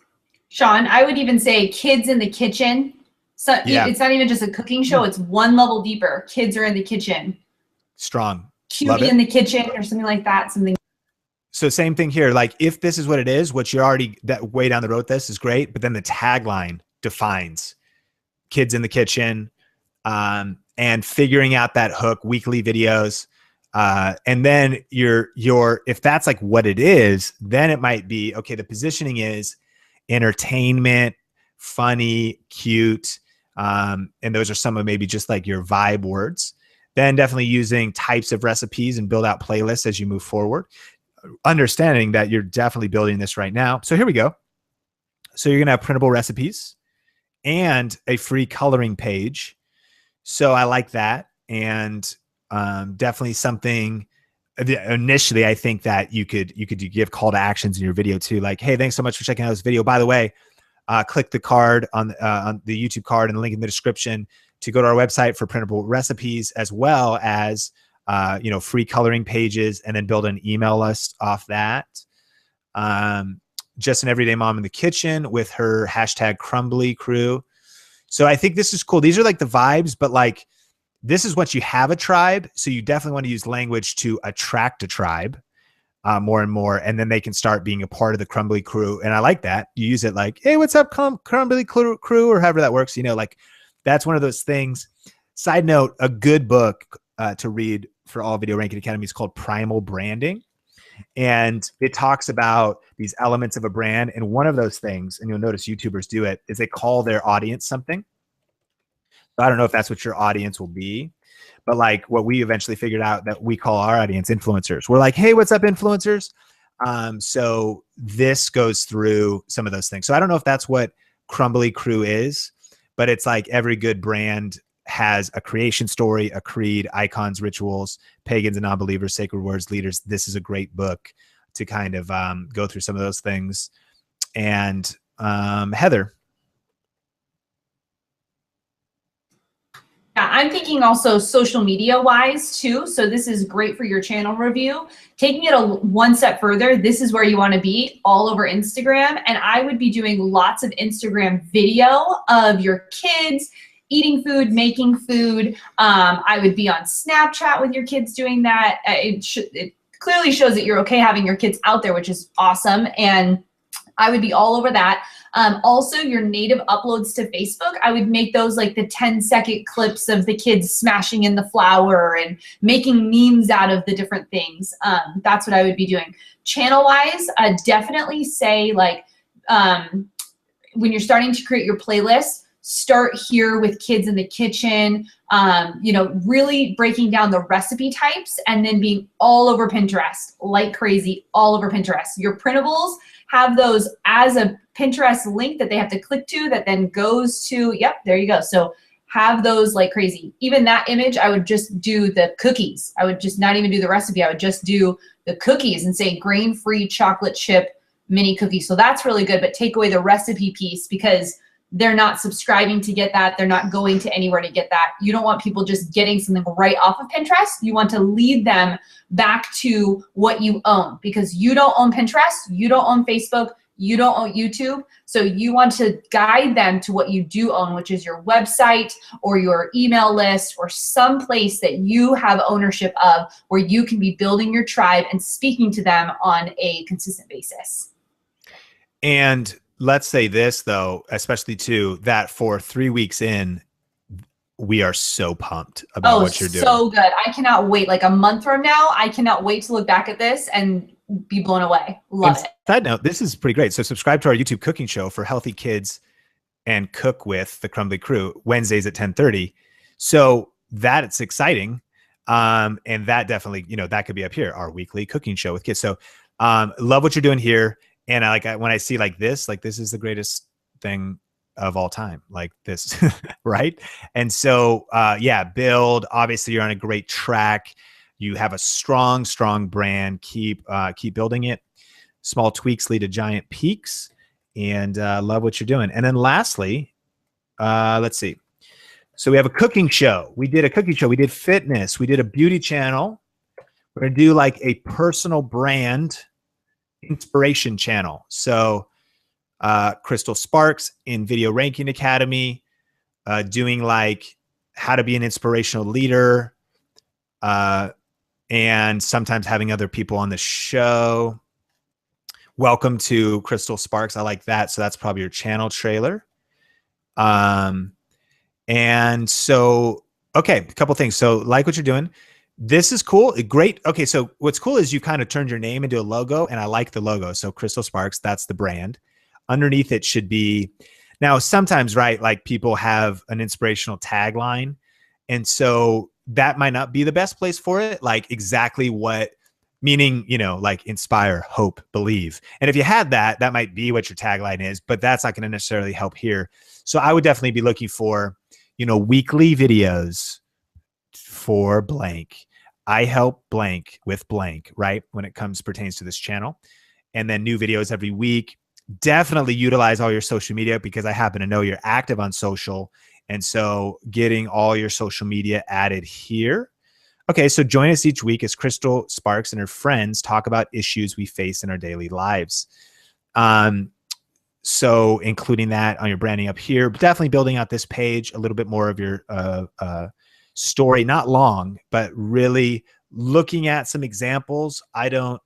Sean, I would even say kids in the kitchen. So yeah. It's not even just a cooking show. It's one level deeper. Kids are in the kitchen. Strong. Cutie in the kitchen or something like that. So same thing here. Like if this is what it is, what you're already that way down the road, this is great. But then the tagline defines kids in the kitchen, and figuring out that hook, weekly videos. And then if that's like what it is, then it might be, okay, the positioning is entertainment, funny, cute. And those are some of maybe just like your vibe words. Then definitely using types of recipes and build out playlists as you move forward. Understanding that you're definitely building this right now. So here we go. So you're going to have printable recipes and a free coloring page. So I like that. And definitely something initially, I think that you could give call to actions in your video too. Like, hey, thanks so much for checking out this video. By the way, click the card on the YouTube card and the link in the description to go to our website for printable recipes, as well as free coloring pages, and then build an email list off that. Just an everyday mom in the kitchen with her hashtag Crumbly crew. So I think this is cool. These are like the vibes, but like this is once you have a tribe. So you definitely want to use language to attract a tribe. more and more, and then they can start being a part of the Crumbly crew. And I like that. You use it like, hey, what's up, Crumbly crew, or however that works. You know, like that's one of those things. Side note, a good book to read for all Video Ranking Academy is called Primal Branding. And it talks about these elements of a brand. And one of those things, and you'll notice YouTubers do it, is they call their audience something. So I don't know if that's what your audience will be, but like what we eventually figured out that we call our audience influencers. We're like, hey, what's up, influencers? So this goes through some of those things. So I don't know if that's what Crumbly Crew is, but it's like every good brand has a creation story, a creed, icons, rituals, pagans and non-believers, sacred words, leaders. This is a great book to kind of go through some of those things. And Heather. Yeah, I'm thinking also social media wise too. So this is great for your channel review. Taking it one step further, this is where you want to be, all over Instagram. And I would be doing lots of Instagram video of your kids eating food, making food. I would be on Snapchat with your kids doing that. It clearly shows that you're okay having your kids out there, which is awesome. And I would be all over that. Also, your native uploads to Facebook, I would make those like the 10-second clips of the kids smashing in the flour and making memes out of the different things. That's what I would be doing. Channel-wise, definitely say like when you're starting to create your playlist, start here with kids in the kitchen, you know, really breaking down the recipe types and then being all over Pinterest like crazy, all over Pinterest. Your printables, have those as a Pinterest link that they have to click to that then goes to, yep, there you go. So have those like crazy. Even that image, I would just do the cookies. I would just not even do the recipe. I would just do the cookies and say grain-free chocolate chip mini cookie. So that's really good, but take away the recipe piece because they're not subscribing to get that. They're not going to anywhere to get that. You don't want people just getting something right off of Pinterest. You want to lead them back to what you own because you don't own Pinterest, you don't own Facebook, you don't own YouTube. So you want to guide them to what you do own, which is your website or your email list or some place that you have ownership of where you can be building your tribe and speaking to them on a consistent basis. And let's say this though, especially too, that for 3 weeks in, we are so pumped about what you're doing. So good. I cannot wait. Like a month from now, I cannot wait to look back at this and be blown away. Love it. Side note, this is pretty great. So subscribe to our YouTube cooking show for healthy kids and cook with the Crumbly crew Wednesdays at 10:30. So that's exciting. And that definitely, you know, that could be up here, our weekly cooking show with kids. So love what you're doing here. And when I see like this is the greatest thing of all time, like this, right? And so, yeah, build, obviously you're on a great track. You have a strong, strong brand. Keep building it. Small tweaks lead to giant peaks, and love what you're doing. And then lastly, let's see. So we have a cooking show. We did a cooking show. We did fitness. We did a beauty channel. We're going to do like a personal brand inspiration channel. So Crystal Sparks in Video Ranking Academy, doing like how to be an inspirational leader, and sometimes having other people on the show. Welcome to Crystal Sparks. I like that. So that's probably your channel trailer. And so, okay, a couple things. So like what you're doing. This is cool. Great. Okay. So what's cool is you kind of turned your name into a logo, and I like the logo. So Crystal Sparks, that's the brand. Underneath it should be, now sometimes, right, like people have an inspirational tagline. And so that might not be the best place for it. Like exactly what, meaning, you know, like inspire, hope, believe. And if you had that, that might be what your tagline is, but that's not going to necessarily help here. So I would definitely be looking for, you know, weekly videos for blank. I help blank with blank, right? When it pertains to this channel. And then new videos every week. Definitely utilize all your social media because I happen to know you're active on social. And so getting all your social media added here. Okay, so join us each week as Crystal Sparks and her friends talk about issues we face in our daily lives. So including that on your branding up here, definitely building out this page, a little bit more of your story, not long, but really looking at some examples. I don't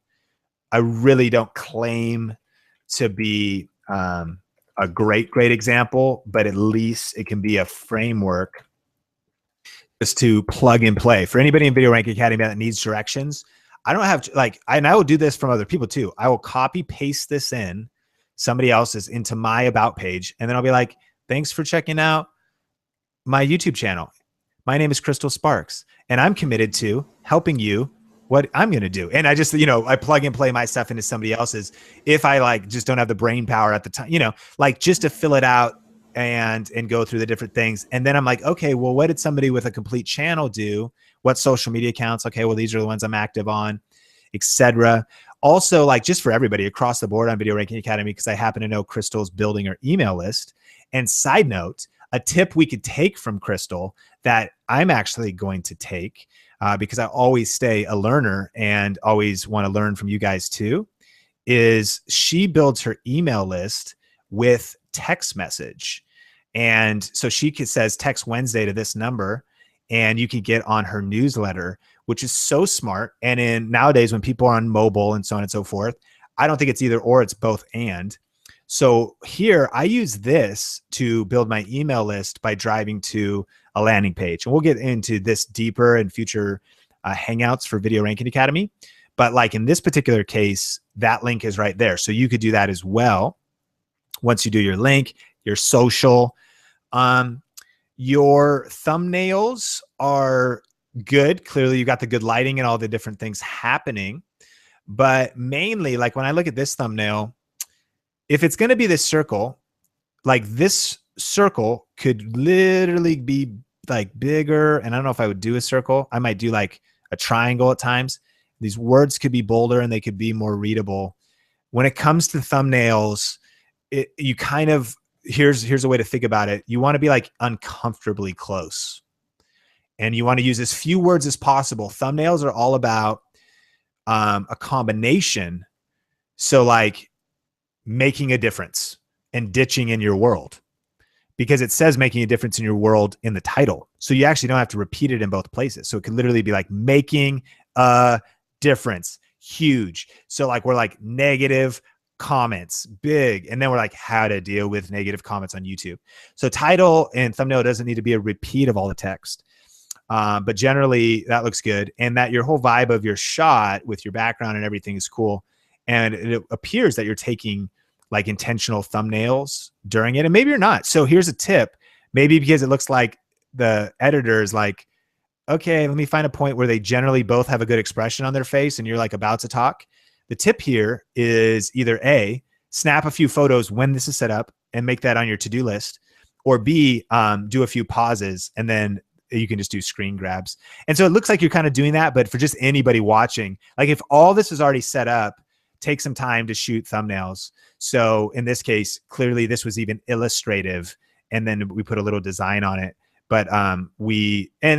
I really don't claim to be a great example, but at least it can be a framework just to plug and play for anybody in Video Ranking Academy that needs directions. I don't have like, and I will do this from other people too. I will copy paste this in somebody else's into my about page. And then I'll be like, thanks for checking out my YouTube channel. My name is Crystal Sparks, and I'm committed to helping you what I'm going to do. And I just, you know, I plug and play my stuff into somebody else's. If I like, just don't have the brain power at the time, you know, like just to fill it out and go through the different things. And then I'm like, okay, well, what did somebody with a complete channel do? What social media accounts? Okay, well, these are the ones I'm active on, etc. Also, like just for everybody across the board on Video Ranking Academy, because I happen to know Crystal's building her email list. And side note, a tip we could take from Crystal that I'm actually going to take because I always stay a learner and always want to learn from you guys too, is she builds her email list with text message. And so she says text Wednesday to this number, and you can get on her newsletter, which is so smart. And in nowadays when people are on mobile and so on and so forth, I don't think it's either or, it's both and. So here I use this to build my email list by driving to a landing page. And we'll get into this deeper in future Hangouts for Video Ranking Academy. But like in this particular case, that link is right there. So you could do that as well. Once you do your link, your social, your thumbnails are good. Clearly you got the good lighting and all the different things happening. But mainly, like when I look at this thumbnail, if it's going to be this circle, like this circle could literally be like bigger. And I don't know if I would do a circle. I might do like a triangle at times. These words could be bolder and they could be more readable. When it comes to thumbnails, you kind of, here's a way to think about it. You want to be like uncomfortably close. And you want to use as few words as possible. Thumbnails are all about a combination. So like, making a difference and ditching in your world, because it says making a difference in your world in the title. So you actually don't have to repeat it in both places. So it could literally be like making a difference, huge. So like we're like negative comments, big. And then we're like how to deal with negative comments on YouTube. So title and thumbnail doesn't need to be a repeat of all the text. But generally that looks good. And that your whole vibe of your shot with your background and everything is cool. And it appears that you're taking like intentional thumbnails during it. And maybe you're not. So here's a tip. Maybe because it looks like the editor is like, okay, let me find a point where they generally both have a good expression on their face and you're like about to talk. The tip here is either A, snap a few photos when this is set up and make that on your to-do list, or B, do a few pauses and then you can just do screen grabs. And so it looks like you're kind of doing that, but for just anybody watching, like if all this is already set up, take some time to shoot thumbnails. So in this case, clearly this was even illustrative, and then we put a little design on it. But and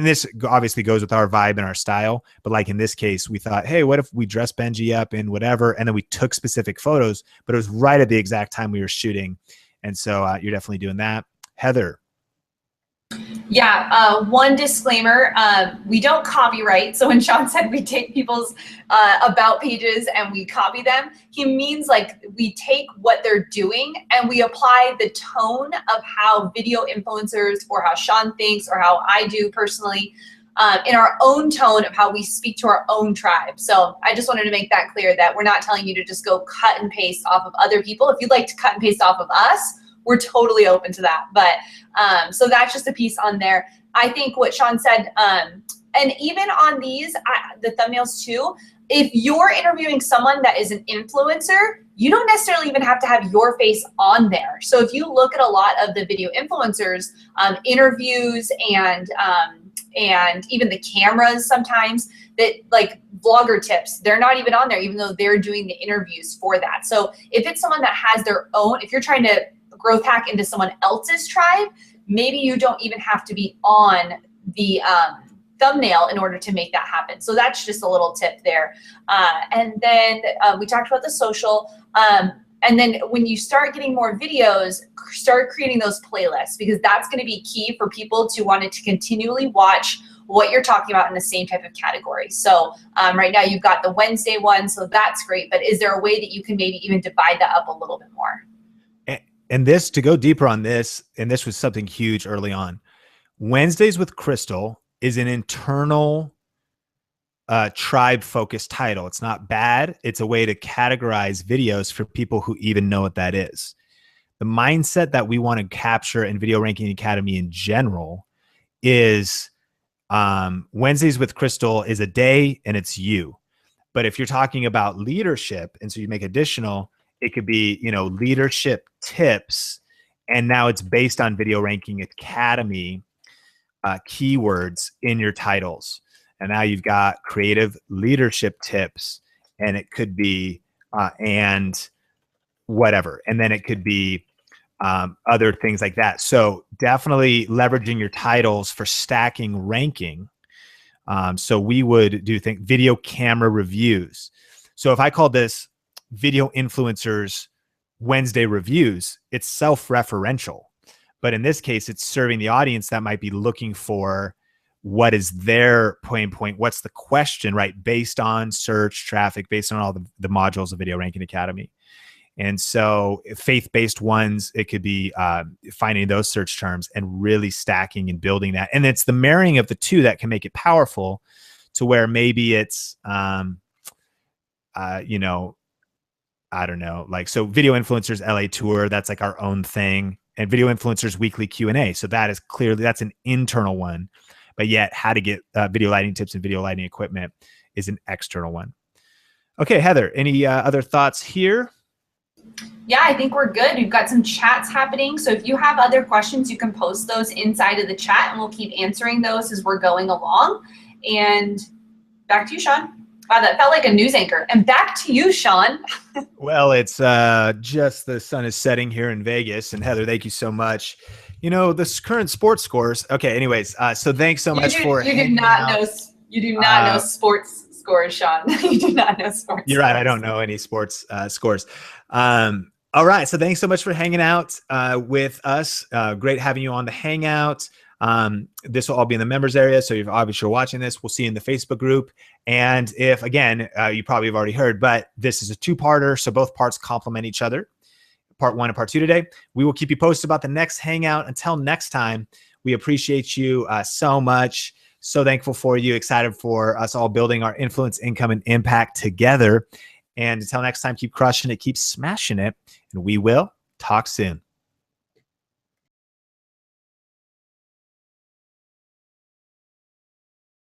this obviously goes with our vibe and our style. But like in this case, we thought, hey, what if we dress Benji up in whatever, and then we took specific photos, but it was right at the exact time we were shooting. And so you're definitely doing that. Heather. Yeah, one disclaimer, we don't copyright. So when Sean said we take people's about pages and we copy them, he means like we take what they're doing and we apply the tone of how video influencers or how Sean thinks or how I do personally in our own tone of how we speak to our own tribe. So I just wanted to make that clear that we're not telling you to just go cut and paste off of other people. If you'd like to cut and paste off of us, we're totally open to that. But so that's just a piece on there. I think what Sean said, and even on these, the thumbnails too, if you're interviewing someone that is an influencer, you don't necessarily even have to have your face on there. So if you look at a lot of the video influencers, interviews and even the cameras sometimes, that like vlogger tips, they're not even on there, even though they're doing the interviews for that. So if it's someone that has their own, if you're trying to growth hack into someone else's tribe, maybe you don't even have to be on the thumbnail in order to make that happen. So that's just a little tip there. And then we talked about the social. And then when you start getting more videos, start creating those playlists, because that's going to be key for people to want to continually watch what you're talking about in the same type of category. So right now you've got the Wednesday one, so that's great. But is there a way that you can maybe even divide that up a little bit more? And this, to go deeper on this, and this was something huge early on, Wednesdays with Crystal is an internal tribe focused title. It's not bad. It's a way to categorize videos for people who even know what that is. The mindset that we want to capture in Video Ranking Academy in general is Wednesdays with Crystal is a day and it's you. But if you're talking about leadership, and so you make additional, it could be, you know, leadership tips. And now it's based on Video Ranking Academy keywords in your titles. And now you've got creative leadership tips, and it could be, and whatever. And then it could be other things like that. So definitely leveraging your titles for stacking ranking. So we would do video camera reviews. So if I call this video influencers Wednesday reviews, it's self-referential. But in this case, it's serving the audience that might be looking for what is their pain point, what's the question, right? Based on search traffic, based on all the modules of Video Ranking Academy. And so faith-based ones, it could be finding those search terms and really stacking and building that. And it's the marrying of the two that can make it powerful, to where maybe it's, you know, I don't know, like, so Video Influencers LA Tour, that's like our own thing. And Video Influencers Weekly Q&A. So that is clearly, that's an internal one. But yet how to get video lighting tips and video lighting equipment is an external one. Okay, Heather, any other thoughts here? Yeah, I think we're good. We've got some chats happening. So if you have other questions, you can post those inside of the chat, and we'll keep answering those as we're going along. And back to you, Sean. Wow, that felt like a news anchor. And back to you, Sean. Well, it's just the sun is setting here in Vegas. And Heather, thank you so much. You know, this current sports scores. Okay, anyways, so thanks so much for you do not know sports scores, Sean. You do not know sports. You're right. I don't know any sports scores. All right. So thanks so much for hanging out with us. Great having you on the Hangout. This will all be in the members area. So if obviously you're watching this, we'll see you in the Facebook group. And if, again, you probably have already heard, but this is a two-parter. So both parts complement each other. Part 1 and part 2 today. We will keep you posted about the next Hangout. Until next time, we appreciate you so much. So thankful for you. Excited for us all building our influence, income, and impact together. And until next time, keep crushing it, keep smashing it, and we will talk soon.